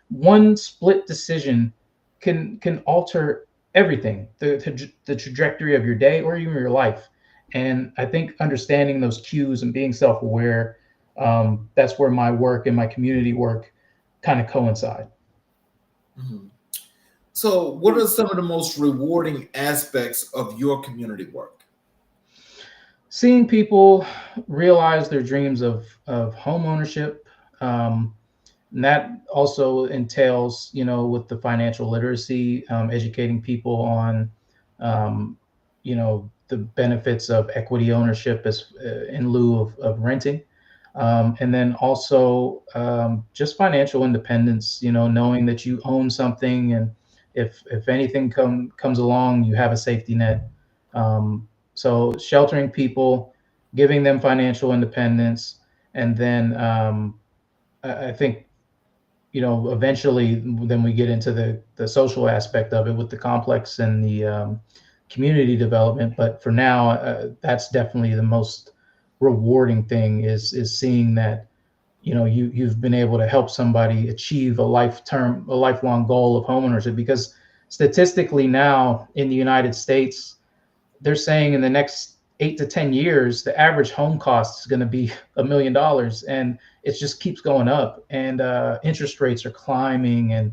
one split decision can alter everything, the trajectory of your day or even your life. And I think understanding those cues and being self-aware, that's where my work and my community work kind of coincide. Mm-hmm. So, what are some of the most rewarding aspects of your community work? Seeing people realize their dreams of home ownership. And that also entails, with the financial literacy, educating people on, the benefits of equity ownership as in lieu of renting. And then also just financial independence, knowing that you own something, and if anything comes along, you have a safety net. So sheltering people, giving them financial independence, and then I think, eventually then we get into the social aspect of it with the complex and the community development. But for now, that's definitely the most rewarding thing, is seeing that, you've been able to help somebody achieve a lifelong goal of homeownership. Because statistically now in the United States, they're saying in the next 8 to 10 years, the average home cost is going to be $1 million, and it just keeps going up. And interest rates are climbing, and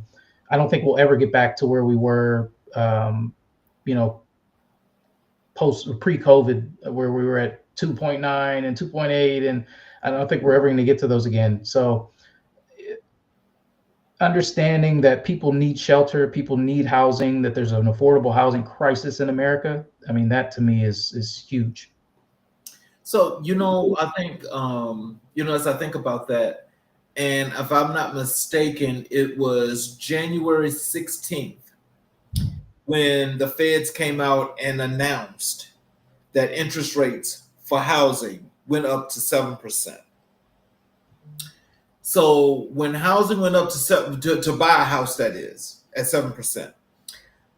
I don't think we'll ever get back to where we were, pre-COVID, where we were at 2.9 and 2.8, and I don't think we're ever going to get to those again. So understanding that people need shelter, people need housing, that there's an affordable housing crisis in America. I mean, that to me is huge. So, I think, as I think about that, and if I'm not mistaken, it was January 16th when the feds came out and announced that interest rates for housing went up to 7%. So when housing went up to buy a house, that is at 7%.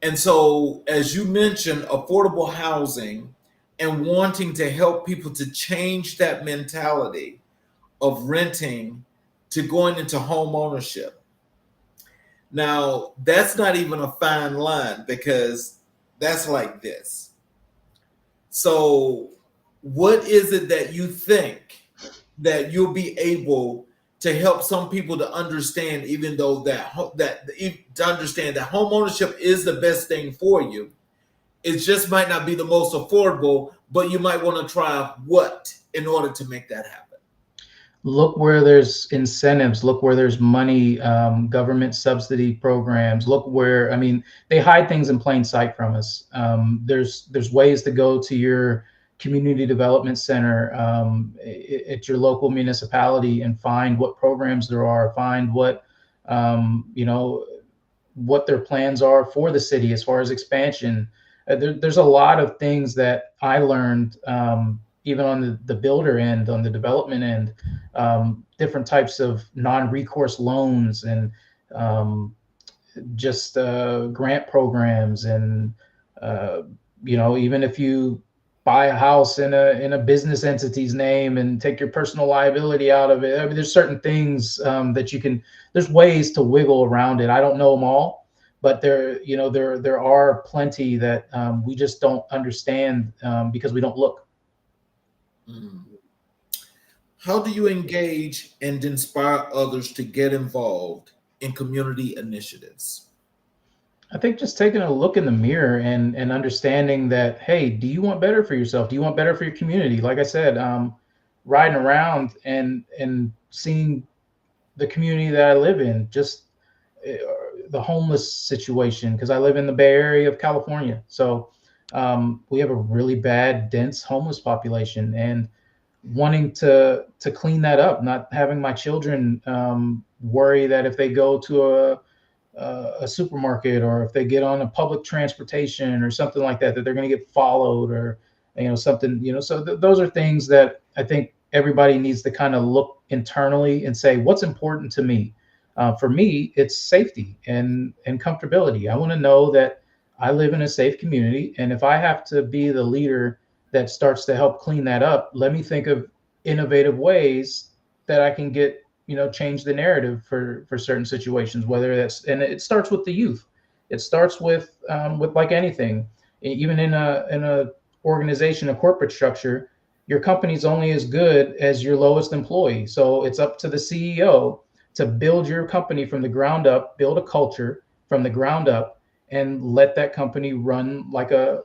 And so, as you mentioned, affordable housing and wanting to help people to change that mentality of renting to going into home ownership. Now, that's not even a fine line because that's like this. So, what is it that you think that you'll be able to help some people to understand, even though to understand that home ownership is the best thing for you? It just might not be the most affordable, but you might want to try what in order to make that happen. Look where there's incentives, look where there's money, government subsidy programs, look where, I mean, they hide things in plain sight from us. There's ways to go to your community development center at your local municipality and find what programs there are, find what, you know, what their plans are for the city as far as expansion. There's a lot of things that I learned, even on the builder end, on the development end, different types of non-recourse loans and just grant programs. And, you know, even if you buy a house in a business entity's name and take your personal liability out of it, I mean, there's certain things that you can, there's ways to wiggle around it. I don't know them all, but there are plenty that we just don't understand because we don't look. Mm. How do you engage and inspire others to get involved in community initiatives? I think just taking a look in the mirror and understanding that, hey, do you want better for yourself? Do you want better for your community? Like I said, riding around and seeing the community that I live in, just the homeless situation, because I live in the Bay Area of California. So we have a really bad, dense homeless population, and wanting to clean that up, not having my children worry that if they go to a supermarket or if they get on a public transportation or something like that, that they're going to get followed or, you know, something, you know, so those are things that I think everybody needs to kind of look internally and say, what's important to me? For me, it's safety and comfortability. I want to know that I live in a safe community. And if I have to be the leader that starts to help clean that up, let me think of innovative ways that I can get, you know, change the narrative for certain situations, whether that's, and it starts with the youth. It starts with like anything, even in a organization, a corporate structure, your company's only as good as your lowest employee. So it's up to the CEO to build your company from the ground up, build a culture from the ground up, and let that company run like a,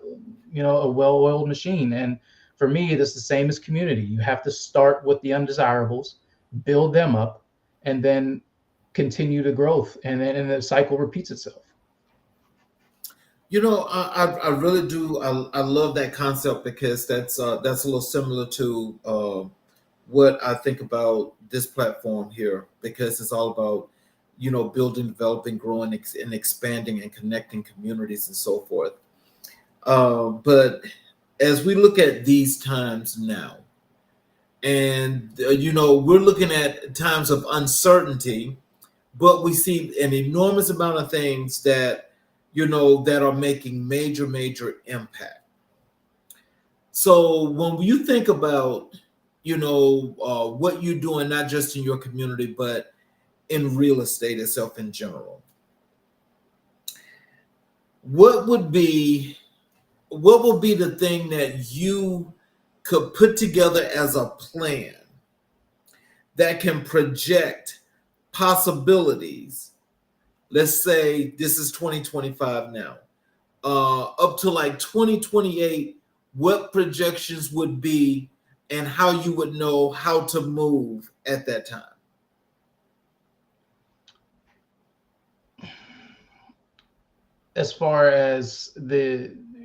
you know, a well-oiled machine. And for me, that's the same as community. You have to start with the undesirables, build them up, and then continue the growth, and then the cycle repeats itself. You know, I really do. I love that concept because that's a little similar to what I think about this platform here, because it's all about, you know, building, developing, growing, and expanding and connecting communities and so forth. But as we look at these times now, and you know, we're looking at times of uncertainty, but we see an enormous amount of things that, you know, that are making major impact. So when you think about, you know, what you're doing, not just in your community, but in real estate itself in general, what would be the thing that you could put together as a plan that can project possibilities? Let's say this is 2025 now, up to like 2028, what projections would be and how you would know how to move at that time? As far as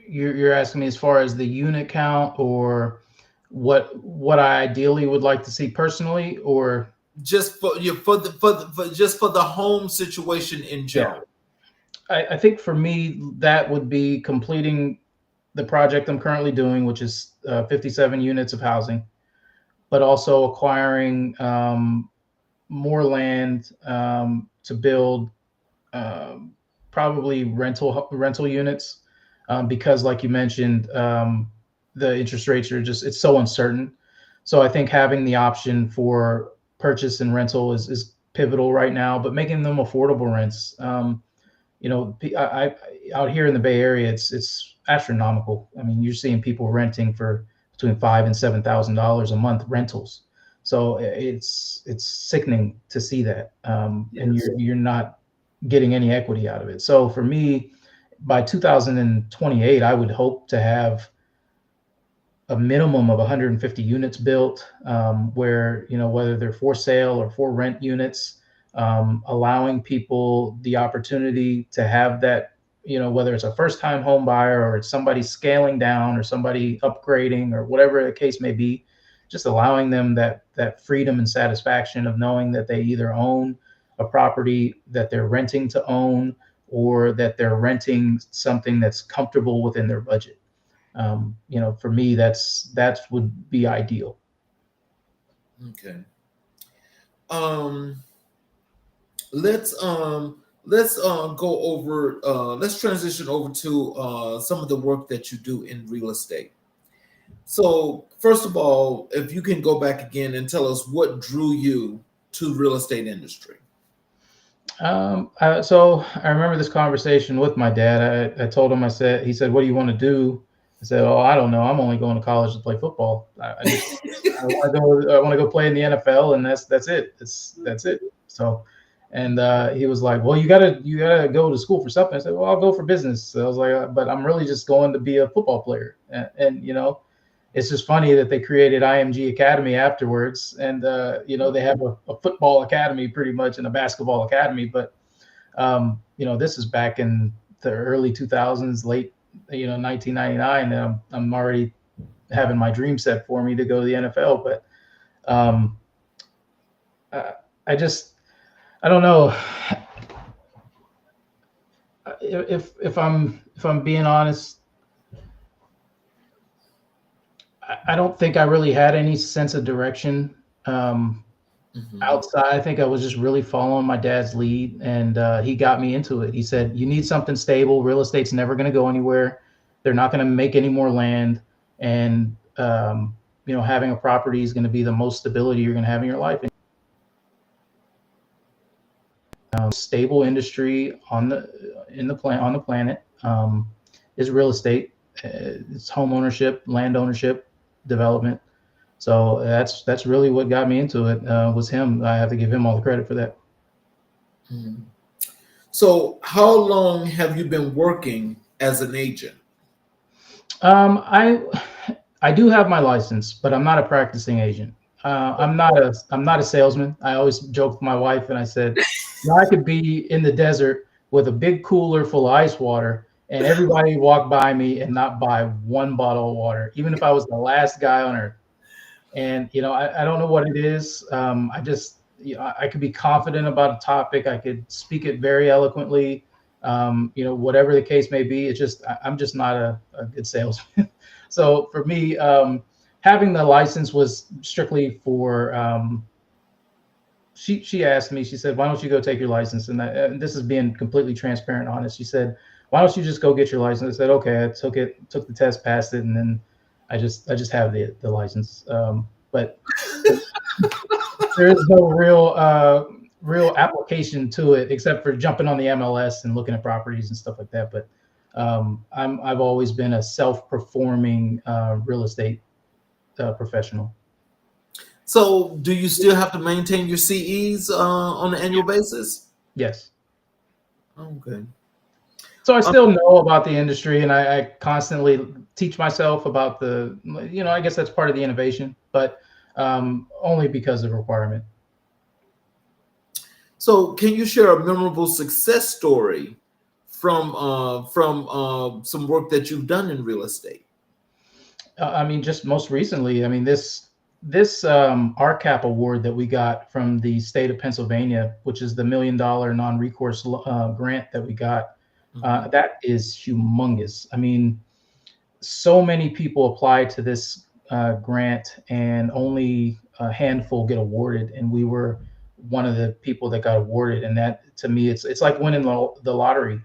you're asking me as far as the unit count, or what I ideally would like to see personally, or Just for you, for the home situation in general. I think for me that would be completing the project I'm currently doing, which is 57 units of housing, but also acquiring more land to build probably rental units, because like you mentioned, the interest rates are just, it's so uncertain. So I think having the option for purchase and rental is pivotal right now, but making them affordable rents. Out here in the Bay Area, it's astronomical. I mean, you're seeing people renting for between $5,000 and $7,000 a month rentals. So it's sickening to see that, and Yes. you're not getting any equity out of it. So for me, by 2028, I would hope to have a minimum of 150 units built, where, whether they're for sale or for rent units, allowing people the opportunity to have that, whether it's a first time home buyer or it's somebody scaling down or somebody upgrading or whatever the case may be, just allowing them that freedom and satisfaction of knowing that they either own a property that they're renting to own, or that they're renting something that's comfortable within their budget. For me, that would be ideal. Okay. Let's go over. Let's transition over to some of the work that you do in real estate. So first of all, if you can go back again and tell us what drew you to real estate industry. So I remember this conversation with my dad. I told him, he said, "What do you want to do?" I said, "Oh, I don't know. I'm only going to college to play football. I want to go play in the NFL, and that's it. That's it." So, and he was like, "Well, you gotta go to school for something." I said, "Well, I'll go for business." So I was like, "But I'm really just going to be a football player." And it's just funny that they created IMG Academy afterwards, and they have a football academy pretty much and a basketball academy. But this is back in the early 2000s, late 1999, and I'm already having my dream set for me to go to the NFL. But I don't know if I'm being honest. I don't think I really had any sense of direction outside. I think I was just really following my dad's lead, and he got me into it. He said, "You need something stable. Real estate's never going to go anywhere. They're not going to make any more land, and having a property is going to be the most stability you're going to have in your life." Stable industry on the planet is real estate. It's home ownership, land ownership, development. So that's really what got me into it, was him. I have to give him all the credit for that. So how long have you been working as an agent? I do have my license, but I'm not a practicing agent. I'm not a salesman. I always joke with my wife, and I said, I could be in the desert with a big cooler full of ice water, and everybody walk by me and not buy one bottle of water, even if I was the last guy on earth. And I don't know what it is. I just I could be confident about a topic. I could speak it very eloquently. Whatever the case may be. It's just I'm just not a good salesman. So for me, having the license was strictly for. She asked me. She said, "Why don't you go take your license?" And this is being completely transparent, and honest. She said, "Why don't you just go get your license?" I said, "Okay." I took the test, passed it, and then I just have the license. But there is no real application to it, except for jumping on the MLS and looking at properties and stuff like that. But I've always been a self-performing real estate professional. So do you still have to maintain your CEs on an annual basis? Yes. Okay. So I still know about the industry, and I constantly teach myself about I guess that's part of the innovation, but only because of requirement. So can you share a memorable success story from some work that you've done in real estate? Just most recently, this RCAP award that we got from the state of Pennsylvania, which is the $1 million non-recourse grant that we got, that is humongous. So many people apply to this grant, and only a handful get awarded, and we were one of the people that got awarded. And that, to me, it's like winning the lottery.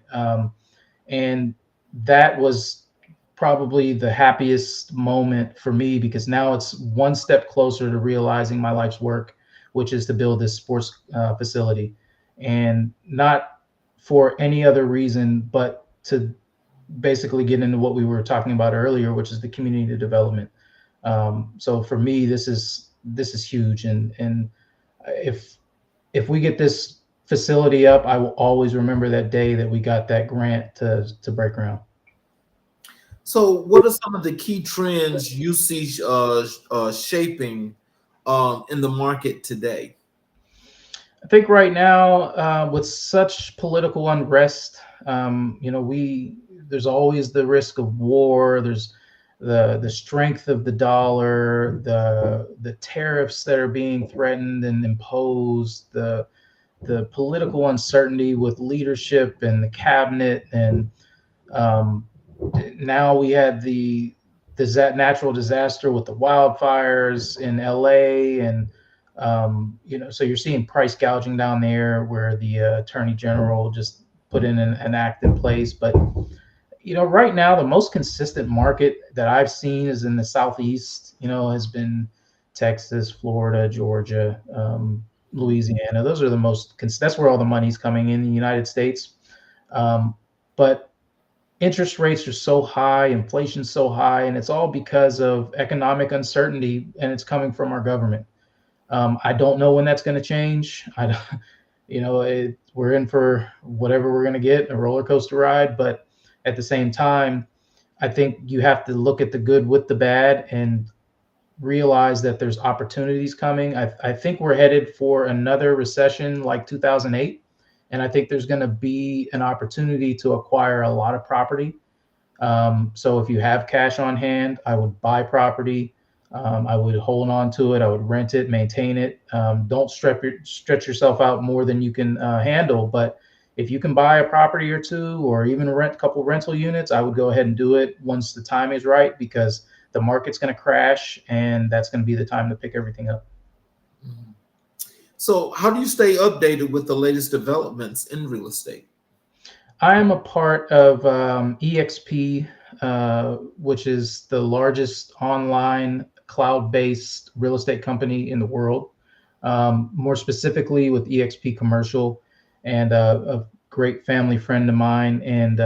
And that was probably the happiest moment for me, because now it's one step closer to realizing my life's work, which is to build this sports facility, and not for any other reason but to basically get into what we were talking about earlier, which is the community development. So for me, this is huge, and if we get this facility up, I will always remember that day that we got that grant to break ground. So, what are some of the key trends you see shaping in the market today? I think right now, with such political unrest, there's always the risk of war. There's the strength of the dollar, the tariffs that are being threatened and imposed, the political uncertainty with leadership and the cabinet, and um, now we had the natural disaster with the wildfires in LA, and so you're seeing price gouging down there, where the attorney general just put in an act in place. But right now, the most consistent market that I've seen is in the Southeast. Has been Texas, Florida, Georgia, Louisiana. Those are the most. That's where all the money's coming in the United States. But interest rates are so high, inflation's so high, and it's all because of economic uncertainty, and it's coming from our government. I don't know when that's going to change. We're in for whatever we're going to get, a roller coaster ride. But at the same time, I think you have to look at the good with the bad and realize that there's opportunities coming. I think we're headed for another recession like 2008. And I think there's going to be an opportunity to acquire a lot of property. So if you have cash on hand, I would buy property. I would hold on to it. I would rent it, maintain it. Don't stretch yourself out more than you can handle. But if you can buy a property or two, or even rent a couple rental units, I would go ahead and do it once the time is right, because the market's going to crash, and that's going to be the time to pick everything up. So how do you stay updated with the latest developments in real estate? I am a part of EXP, which is the largest online cloud-based real estate company in the world. More specifically with EXP Commercial, and a great family friend of mine, and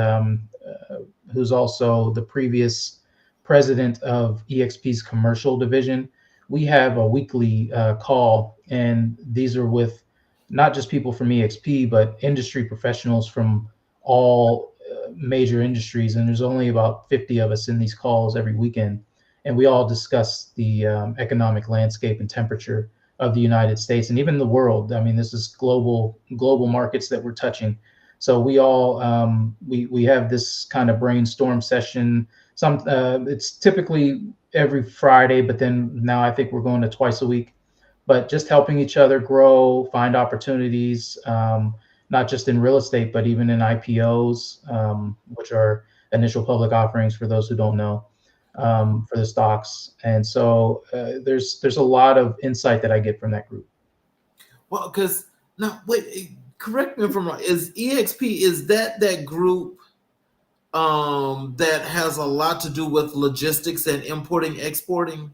who's also the previous president of EXP's commercial division. We have a weekly call, and these are with not just people from EXP, but industry professionals from all major industries. And there's only about 50 of us in these calls every weekend. And we all discuss the economic landscape and temperature of the United States and even the world. I mean, this is global markets that we're touching. So we all we have this kind of brainstorm session. It's typically every Friday, but then now I think we're going to twice a week. But just helping each other grow, find opportunities, not just in real estate, but even in IPOs, which are initial public offerings for those who don't know, for the stocks. And so there's a lot of insight that I get from that group. Well, because now, wait, correct me if I'm wrong. Is EXP, is that group that has a lot to do with logistics and importing, exporting?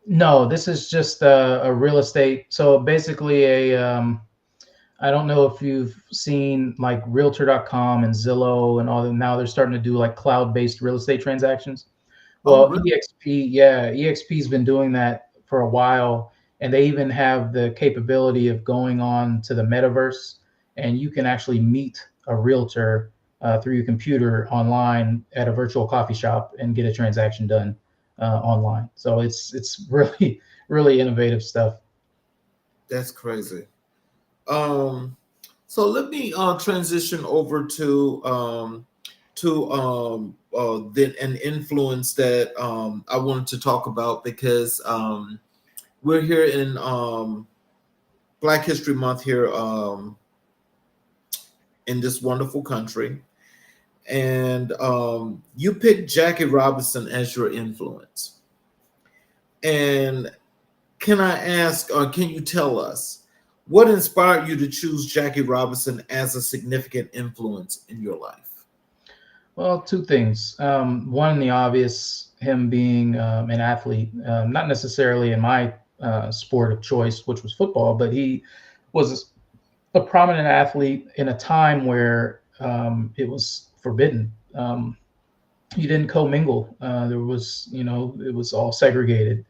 No, this is just a real estate. So basically I don't know if you've seen like realtor.com and Zillow and all that. Now they're starting to do like cloud-based real estate transactions. Well, really? EXP's been doing that for a while, and they even have the capability of going on to the metaverse, and you can actually meet a realtor through your computer online at a virtual coffee shop and get a transaction done online. So it's really, really innovative stuff. That's crazy. So let me transition over to then an influence that I wanted to talk about, because we're here in Black History Month here in this wonderful country. And you picked Jackie Robinson as your influence. And can I ask, or can you tell us, what inspired you to choose Jackie Robinson as a significant influence in your life? Well, two things. One, the obvious, him being an athlete, not necessarily in my sport of choice, which was football. But he was a prominent athlete in a time where it was forbidden. You didn't commingle. There was, it was all segregated.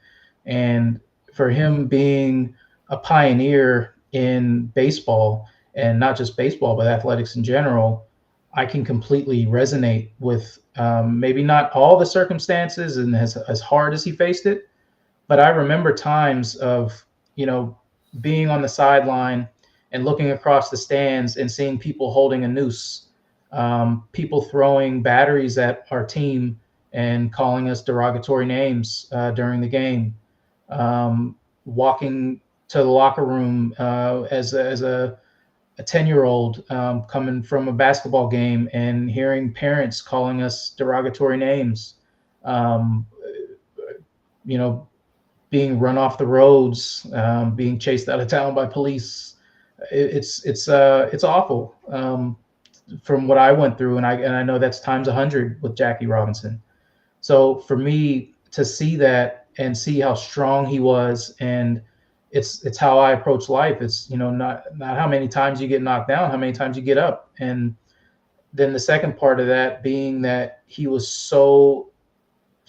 And for him being a pioneer in baseball, and not just baseball, but athletics in general, I can completely resonate with maybe not all the circumstances and as hard as he faced it, but I remember times of, being on the sideline and looking across the stands and seeing people holding a noose, people throwing batteries at our team and calling us derogatory names during the game, walking to the locker room as a 10-year-old coming from a basketball game and hearing parents calling us derogatory names, um, you know, being run off the roads, being chased out of town by police. It's awful from what I went through, and I know that's times 100 with Jackie Robinson. So for me to see that and see how strong he was, and it's how I approach life. It's not how many times you get knocked down, how many times you get up. And then the second part of that being that he was so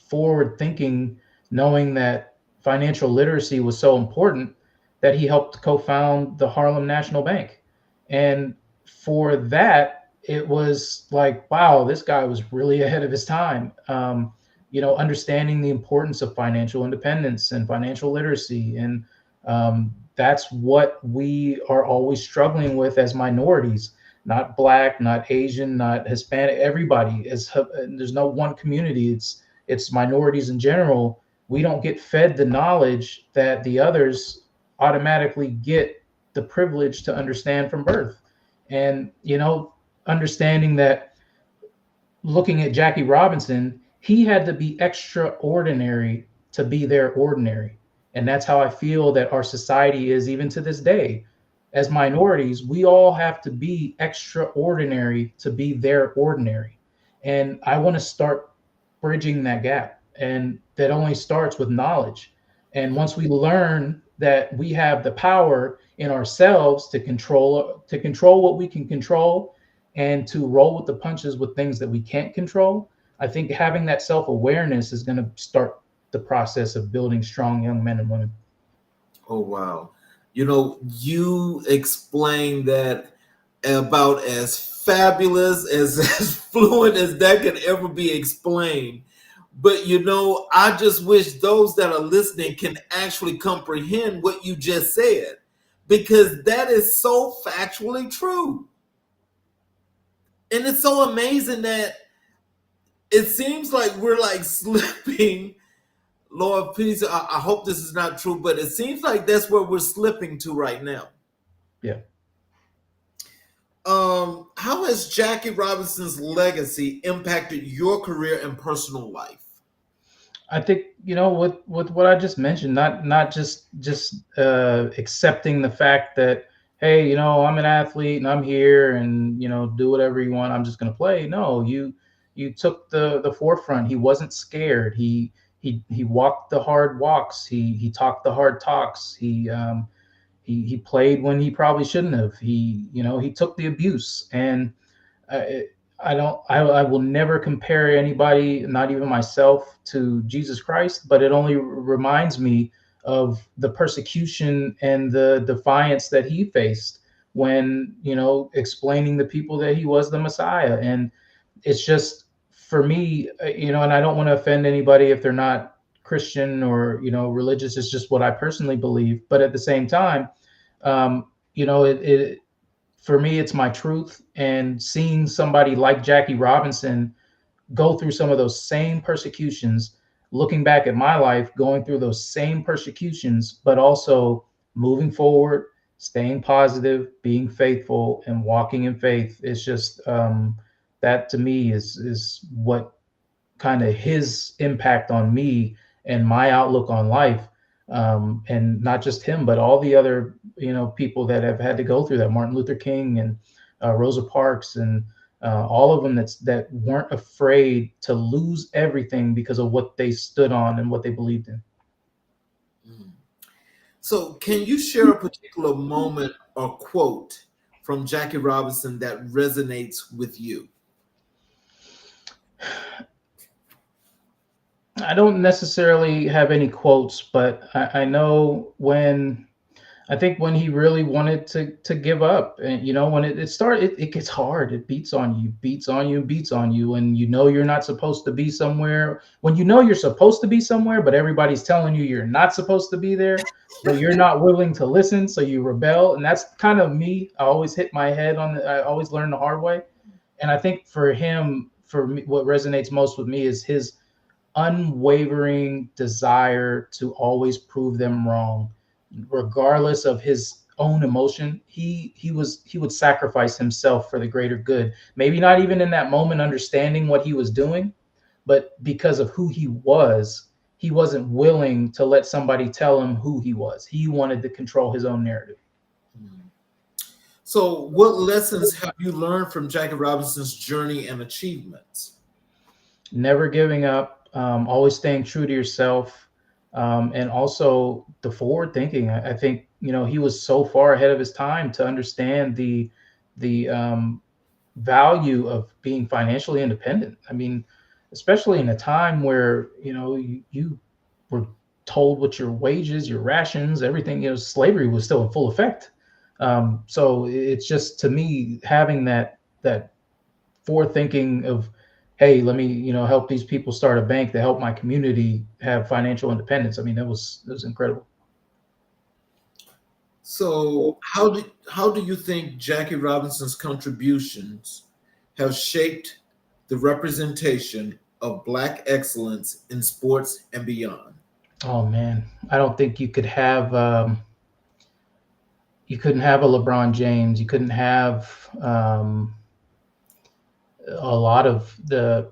forward thinking, knowing that financial literacy was so important that he helped co-found the Harlem National Bank. And for that, it was like, wow, this guy was really ahead of his time. Understanding the importance of financial independence and financial literacy. And that's what we are always struggling with as minorities, not Black, not Asian, not Hispanic, everybody. There's no one community. It's minorities in general. We don't get fed the knowledge that the others automatically get the privilege to understand from birth. And, understanding that, looking at Jackie Robinson, he had to be extraordinary to be their ordinary. And that's how I feel that our society is even to this day. As minorities, we all have to be extraordinary to be their ordinary. And I want to start bridging that gap. And that only starts with knowledge. And once we learn that we have the power in ourselves to control what we can control and to roll with the punches with things that we can't control, I think having that self-awareness is going to start the process of building strong young men and women. Oh, wow. You explained that about as fabulous, as fluent as that could ever be explained. But, I just wish those that are listening can actually comprehend what you just said, because that is so factually true. And it's so amazing that it seems like we're like slipping. Lord, please, I hope this is not true, but it seems like that's where we're slipping to right now. Yeah. How has Jackie Robinson's legacy impacted your career and personal life? I think, with what I just mentioned, not just accepting the fact that, hey, I'm an athlete and I'm here and, do whatever you want, I'm just going to play. No, you took the forefront. He wasn't scared. He walked the hard walks. He talked the hard talks. He played when he probably shouldn't have. He took the abuse. And I will never compare anybody, not even myself, to Jesus Christ, but it only reminds me of the persecution and the defiance that he faced when, explaining to people that he was the Messiah. And it's just, for me, and I don't want to offend anybody if they're not Christian or, religious. It's just what I personally believe. But at the same time, it for me, it's my truth. And seeing somebody like Jackie Robinson go through some of those same persecutions, looking back at my life, going through those same persecutions, but also moving forward, staying positive, being faithful, and walking in faith. It's just that to me is what kind of his impact on me and my outlook on life. And not just him, but all the other, people that have had to go through that, Martin Luther King and Rosa Parks and all of them that weren't afraid to lose everything because of what they stood on and what they believed in. So, can you share a particular moment or quote from Jackie Robinson that resonates with you? I don't necessarily have any quotes, but I know I think when he really wanted to give up, and when it started, it gets hard. It beats on you, beats on you, beats on you, and you're not supposed to be somewhere. When you're supposed to be somewhere, but everybody's telling you you're not supposed to be there, but you're not willing to listen, so you rebel, and that's kind of me. I always hit my head on the. I always learn the hard way, and I think for him, for me, what resonates most with me is his unwavering desire to always prove them wrong, regardless of his own emotion. He would sacrifice himself for the greater good. Maybe not even in that moment understanding what he was doing, but because of who he wasn't willing to let somebody tell him who he was. He wanted to control his own narrative. So, what lessons have you learned from Jackie Robinson's journey and achievements? Never giving up, always staying true to yourself, and also the forward thinking. I think he was so far ahead of his time to understand the value of being financially independent. I mean, especially in a time where you were told what your wages, your rations, everything. Slavery was still in full effect. So it's just, to me, having that forethinking of, hey, let me help these people start a bank to help my community have financial independence. I mean, that was incredible. So, how do you think Jackie Robinson's contributions have shaped the representation of Black excellence in sports and beyond? Oh man, I don't think you couldn't have a LeBron James. You couldn't have a lot of the,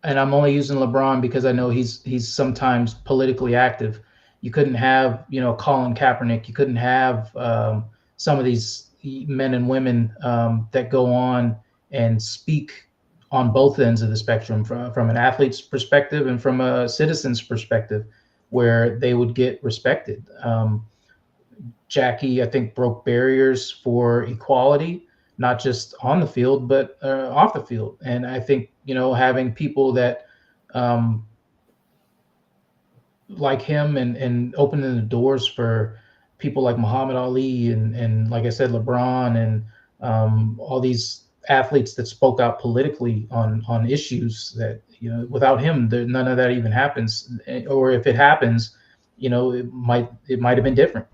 and I'm only using LeBron because I know he's sometimes politically active. You couldn't have Colin Kaepernick. You couldn't have some of these men and women that go on and speak on both ends of the spectrum, from an athlete's perspective and from a citizen's perspective, where they would get respected. Jackie, I think, broke barriers for equality, not just on the field, but off the field. And I think, having people that like him, and opening the doors for people like Muhammad Ali, and like I said, LeBron, and all these athletes that spoke out politically on issues that, without him, none of that even happens. Or if it happens, it might have been different.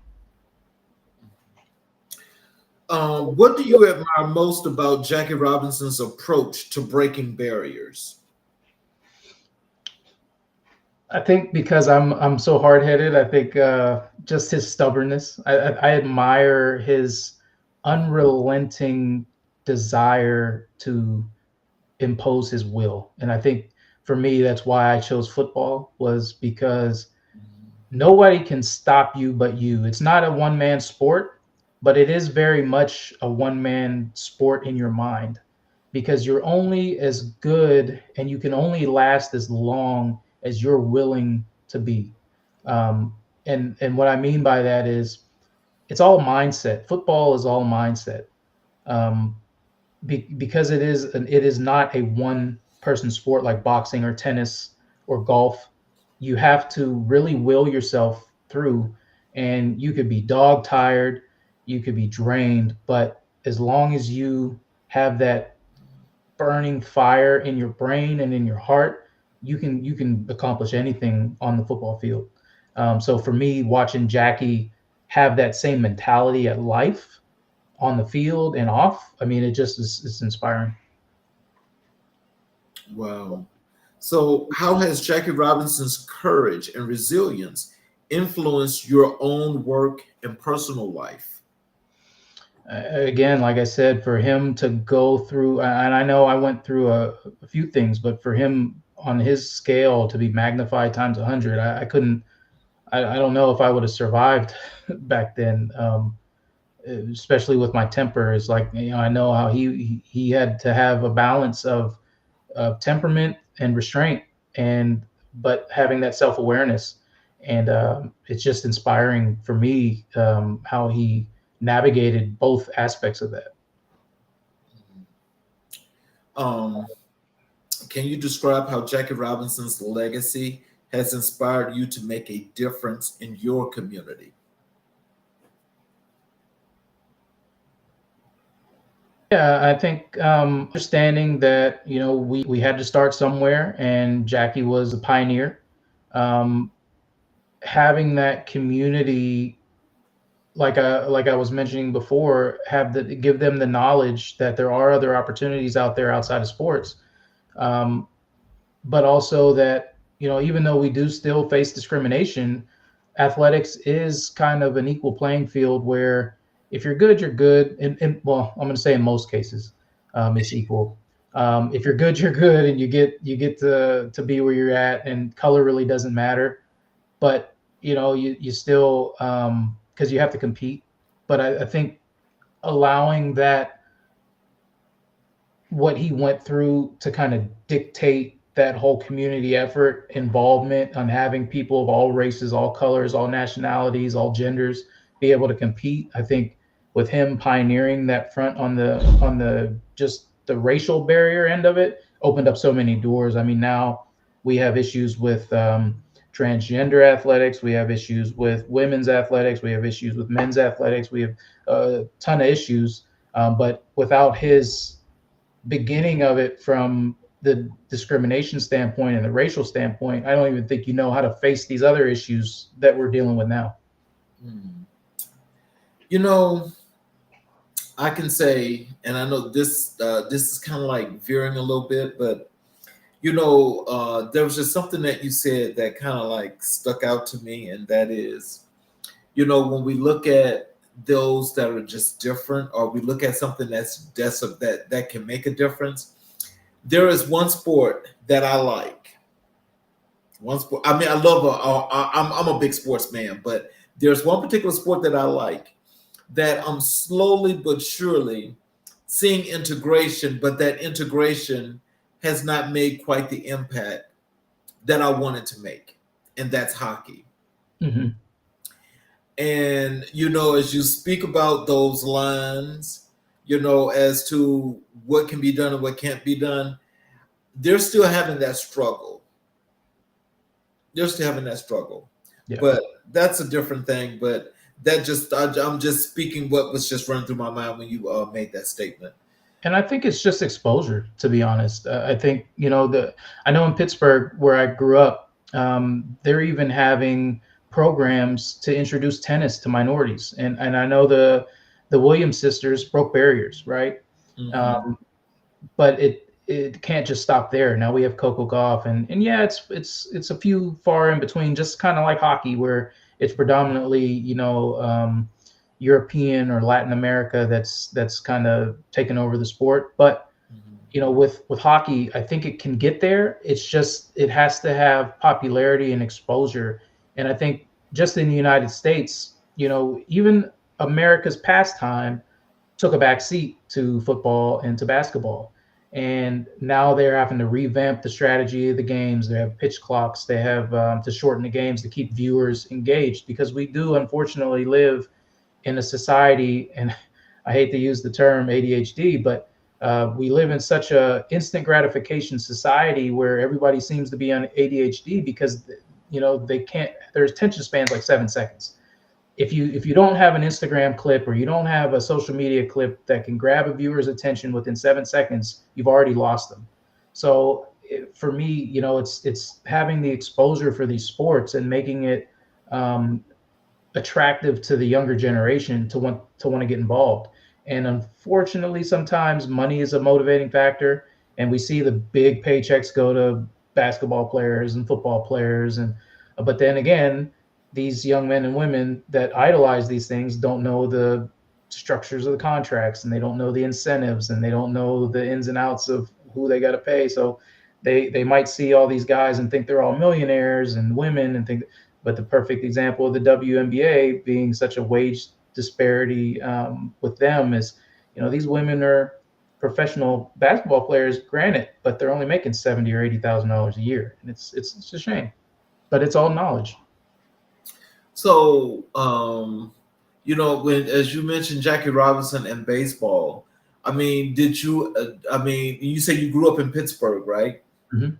What do you admire most about Jackie Robinson's approach to breaking barriers? I think because I'm so hard headed. I think just his stubbornness. I admire his unrelenting desire to impose his will, and I think for me that's why I chose football, was because nobody can stop you but you. It's not a one man sport, but it is very much a one man sport in your mind, because you're only as good and you can only last as long as you're willing to be. And what I mean by that is, it's all mindset. Football is all mindset, because it is not a one person sport like boxing or tennis or golf. You have to really will yourself through, and you could be dog tired, you could be drained, but as long as you have that burning fire in your brain and in your heart, you can accomplish anything on the football field. So for me, watching Jackie have that same mentality at life, on the field and off, I mean, it's inspiring. Wow. So, how has Jackie Robinson's courage and resilience influenced your own work and personal life? Again, like I said, for him to go through, and I know I went through a few things, but for him on his scale to be magnified times 100, I couldn't. I don't know if I would have survived back then, especially with my temper. It's like, I know how he had to have a balance of temperament and restraint, but having that self-awareness. And it's just inspiring for me how he navigated both aspects of that. Can you describe how Jackie Robinson's legacy has inspired you to make a difference in your community? Yeah, I think understanding that, you know, we had to start somewhere, and Jackie was a pioneer. Um, Having that community, like I was mentioning before, give them the knowledge that there are other opportunities out there outside of sports, um, but also that, you know, even though we do still face discrimination, athletics is kind of an equal playing field where if you're good, you're good. And well, I'm going to say in most cases, it's equal. If you're good, you're good, and you get to be where you're at, and color really doesn't matter. But you know, you still because you have to compete. But I think allowing that what he went through to kind of dictate that whole community effort involvement on having people of all races, all colors, all nationalities, all genders be able to compete. I think with him pioneering that front on the just the racial barrier end of it opened up so many doors. I mean, now we have issues with transgender athletics, we have issues with women's athletics, we have issues with men's athletics, we have a ton of issues, but without his beginning of it from the discrimination standpoint and the racial standpoint, I don't even think you know how to face these other issues that we're dealing with now. You know, I can say, and I know this is kind of like veering a little bit, but you know, there was just something that you said that kind of like stuck out to me, and that is, you know, when we look at those that are just different, or we look at something that can make a difference. There is one sport that I like. One sport. I mean, I love. I'm a big sports man, but there's one particular sport that I like that I'm slowly but surely seeing integration, but that integration has not made quite the impact that I wanted to make, and that's hockey. Mm-hmm. And, you know, as you speak about those lines, you know, as to what can be done and what can't be done, they're still having that struggle. They're still having that struggle. Yeah. But that's a different thing. But I'm just speaking what was just running through my mind when you made that statement. And I think it's just exposure, to be honest. I think, you know, I know in Pittsburgh, where I grew up, they're even having programs to introduce tennis to minorities. And I know the Williams sisters broke barriers, right? Mm-hmm. But it can't just stop there. Now we have Coco Gauff, and yeah, it's a few far in between, just kind of like hockey, where it's predominantly, you know, European or Latin America that's kind of taken over the sport. But you know, with hockey, I think it can get there. It's just it has to have popularity and exposure. And I think just in the United States, you know, even America's pastime took a back seat to football and to basketball. And now they're having to revamp the strategy of the games. They have pitch clocks. They have to shorten the games to keep viewers engaged, because we do unfortunately live in a society, and I hate to use the term ADHD, but we live in such a instant gratification society where everybody seems to be on ADHD because, you know, their attention span's like 7 seconds. If you don't have an Instagram clip, or you don't have a social media clip that can grab a viewer's attention within 7 seconds, you've already lost them. So for me, you know, it's having the exposure for these sports and making it attractive to the younger generation to want to get involved. And unfortunately, sometimes money is a motivating factor, and we see the big paychecks go to basketball players and football players, but then again, these young men and women that idolize these things don't know the structures of the contracts, and they don't know the incentives, and they don't know the ins and outs of who they got to pay. So they might see all these guys and think they're all millionaires, and women, and think. But the perfect example of the WNBA being such a wage disparity with them is, you know, these women are professional basketball players, granted, but they're only making $70,000 or $80,000 a year, and it's a shame. But it's all knowledge. So, when as you mentioned Jackie Robinson and baseball, I mean, did you? I mean, you say you grew up in Pittsburgh, right? Mhm.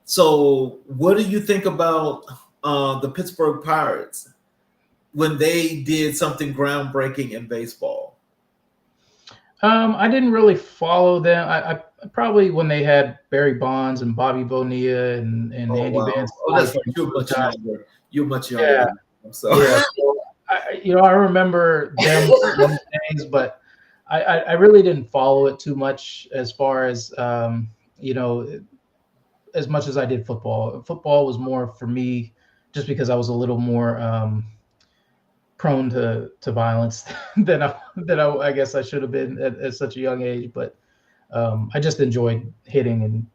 So, what do you think about the Pittsburgh Pirates when they did something groundbreaking in baseball? I didn't really follow them. I probably when they had Barry Bonds and Bobby Bonilla and Oh Andy wow! Van Oh, that's Slyke right. and You're those much guys. younger. You're much younger Yeah, than me. So, yeah. So I remember them those days, but I really didn't follow it too much as far as you know, as much as I did football. Football was more for me just because I was a little more prone to violence than I guess I should have been at such a young age. But I just enjoyed hitting, and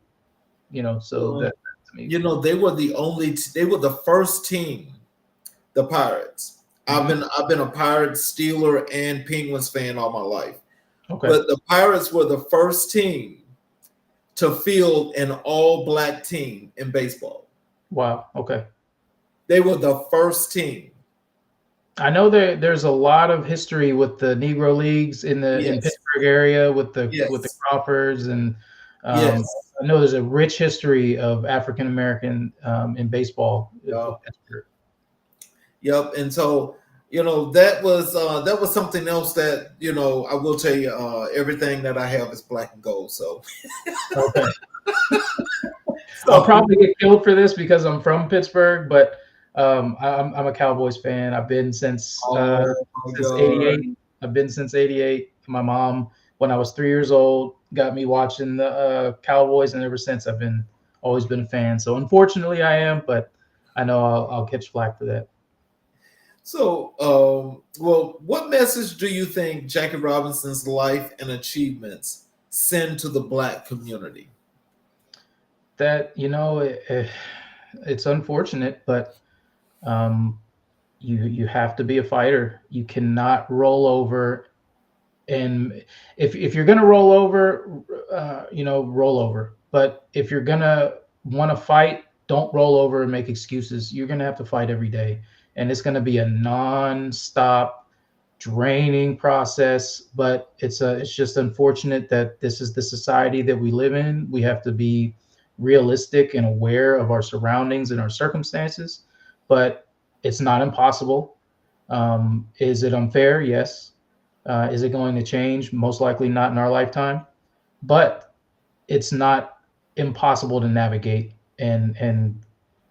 so well, that to me. they were the first team, the Pirates. Hmm. I've been a Pirates, Steeler, and Penguins fan all my life. Okay. But the Pirates were the first team to field an all black team in baseball. Wow. Okay. They were the first team. I know there's a lot of history with the Negro Leagues in Yes. Pittsburgh area with the Yes. Crawfords, and um, Yes. I know there's a rich history of African American in baseball with Yup. Pittsburgh. Yep. And so, that was something else that, I will tell you, everything that I have is black and gold. So Okay. I'll so probably get killed for this because I'm from Pittsburgh, but I'm a Cowboys fan. I've been oh my since God. '88. I've been since '88. My mom, when I was 3 years old, got me watching the Cowboys, and ever since I've been always been a fan. So unfortunately, I am, but I know I'll catch flack for that. So, what message do you think Jackie Robinson's life and achievements send to the black community? That it's unfortunate, but um, you have to be a fighter. You cannot roll over, and if you're gonna roll over, roll over. But if you're gonna want to fight, don't roll over and make excuses. You're gonna have to fight every day, and it's gonna be a non-stop draining process. But it's just unfortunate that this is the society that we live in. We have to be realistic and aware of our surroundings and our circumstances, but it's not impossible. Is it unfair? Yes. Is it going to change? Most likely not in our lifetime, but it's not impossible to navigate and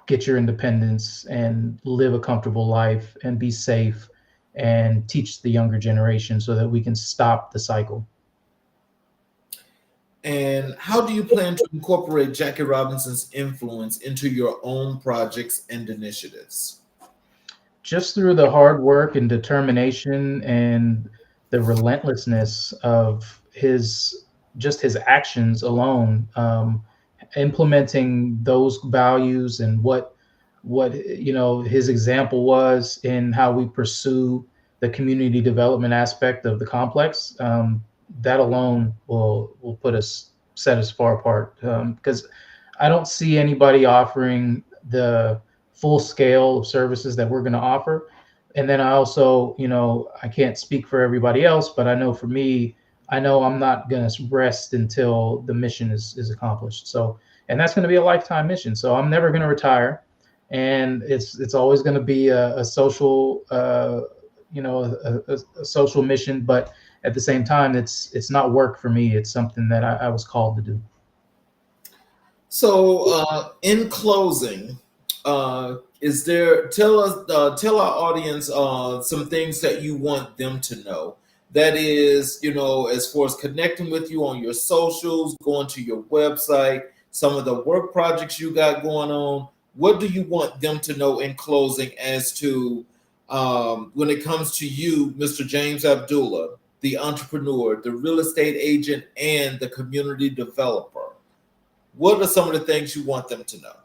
get your independence and live a comfortable life and be safe and teach the younger generation so that we can stop the cycle. And how do you plan to incorporate Jackie Robinson's influence into your own projects and initiatives? Just through the hard work and determination and the relentlessness of his actions alone, implementing those values and what his example was in how we pursue the community development aspect of the complex. That alone will put us set us far apart, because I don't see anybody offering the full scale of services that we're going to offer. And then I also, I can't speak for everybody else, but I know for me, I know I'm not going to rest until the mission is accomplished. So, and that's going to be a lifetime mission. So I'm never going to retire, and it's always going to be a social, a social mission. But at the same time, it's not work for me. It's something that I was called to do. So, in closing, is there tell our audience some things that you want them to know? That is, as far as connecting with you on your socials, going to your website, some of the work projects you got going on. What do you want them to know in closing as to when it comes to you, Mr. James Abdulla, the entrepreneur, the real estate agent, and the community developer? What are some of the things you want them to know?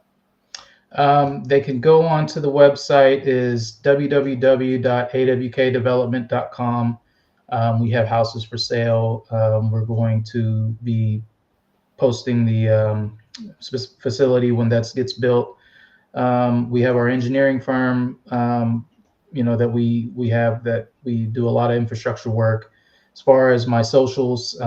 They can go on to the website is www.awkdevelopment.com. We have houses for sale. We're going to be posting the facility when that gets built. We have our engineering firm, that we have, that we do a lot of infrastructure work. As far as my socials,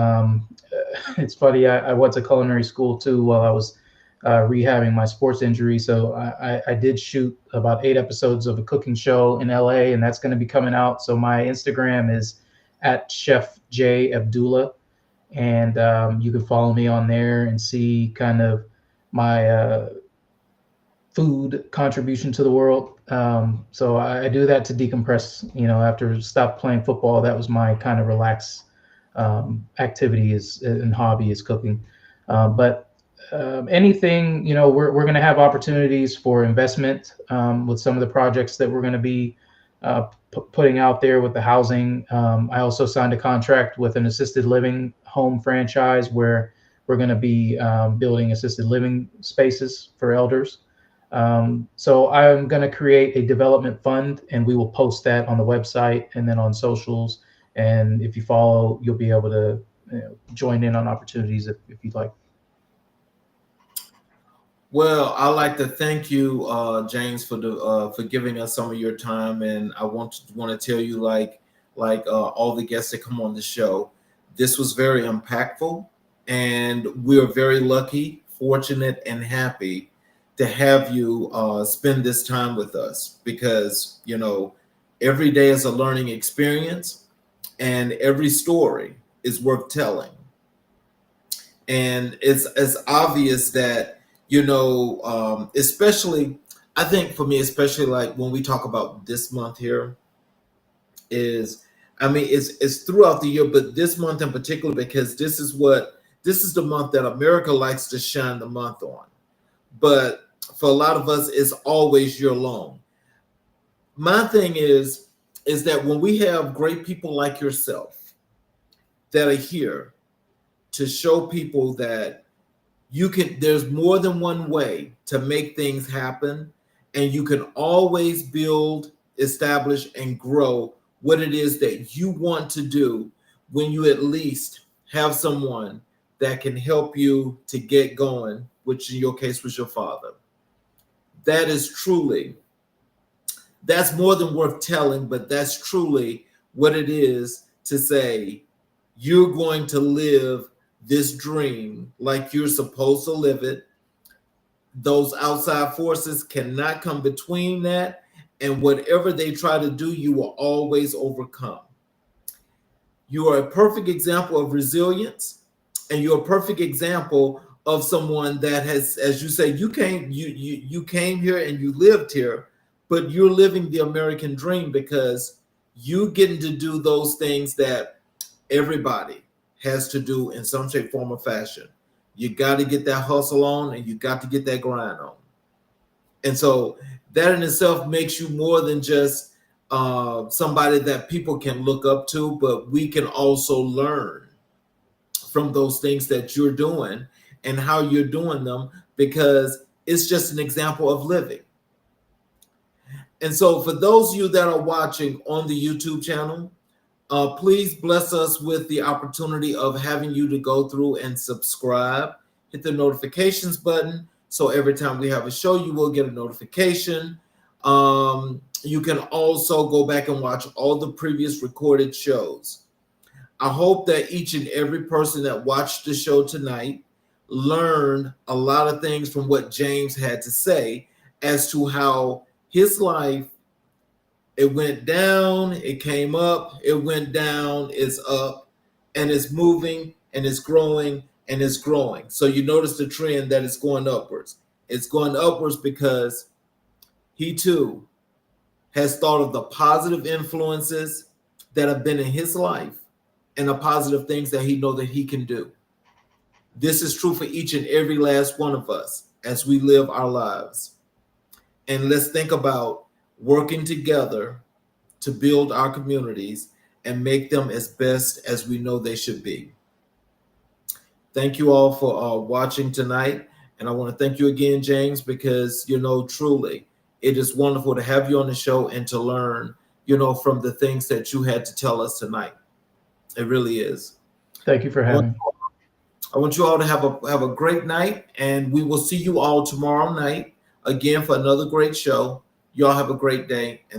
it's funny. I went to culinary school too while I was rehabbing my sports injury. So I did shoot about 8 episodes of a cooking show in LA, and that's going to be coming out. So my Instagram is at Chef J Abdulla, and you can follow me on there and see kind of my food contribution to the world. So I do that to decompress. After stop playing football, that was my kind of relaxed activity and hobby is cooking. But anything, we're going to have opportunities for investment with some of the projects that we're going to be putting out there with the housing. I also signed a contract with an assisted living home franchise where we're going to be building assisted living spaces for elders. So I'm going to create a development fund, and we will post that on the website and then on socials. And if you follow, you'll be able to join in on opportunities if you'd like. Well, I'd like to thank you, James, for giving us some of your time, and I want to tell you, like all the guests that come on the show, this was very impactful, and we're very lucky, fortunate, and happy to have you spend this time with us, because every day is a learning experience, and every story is worth telling, and it's obvious that. Especially, I think for me, especially like when we talk about this month here, it's throughout the year, but this month in particular, because this is the month that America likes to shine the month on. But for a lot of us, it's always year long. My thing is that when we have great people like yourself that are here to show people that there's more than one way to make things happen, and you can always build, establish, and grow what it is that you want to do when you at least have someone that can help you to get going, which in your case was your father. That's more than worth telling, but that's truly what it is to say you're going to live this dream like you're supposed to live it. Those outside forces cannot come between that, and whatever they try to do, you will always overcome. You are a perfect example of resilience, and you're a perfect example of someone that has, as you say, you came here and you lived here, but you're living the American dream because you getting to do those things that everybody has to do in some shape, form, or fashion. You got to get that hustle on, and you got to get that grind on. And so that in itself makes you more than just somebody that people can look up to, but we can also learn from those things that you're doing and how you're doing them, because it's just an example of living. And so for those of you that are watching on the YouTube channel, please bless us with the opportunity of having you to go through and subscribe, hit the notifications button. So every time we have a show, you will get a notification. You can also go back and watch all the previous recorded shows. I hope that each and every person that watched the show tonight learned a lot of things from what James had to say as to how his life, it went down, it came up, it went down, it's up, and it's moving, and it's growing, and it's growing. So you notice the trend that it's going upwards. It's going upwards because he too has thought of the positive influences that have been in his life and the positive things that he knows that he can do. This is true for each and every last one of us as we live our lives. And let's think about working together to build our communities and make them as best as we know they should be. Thank you all for watching tonight. And I want to thank you again, James, because, truly, it is wonderful to have you on the show and to learn, from the things that you had to tell us tonight. It really is. Thank you for having me. I want you all to have a great night, and we will see you all tomorrow night. again for another great show. Y'all have a great day. And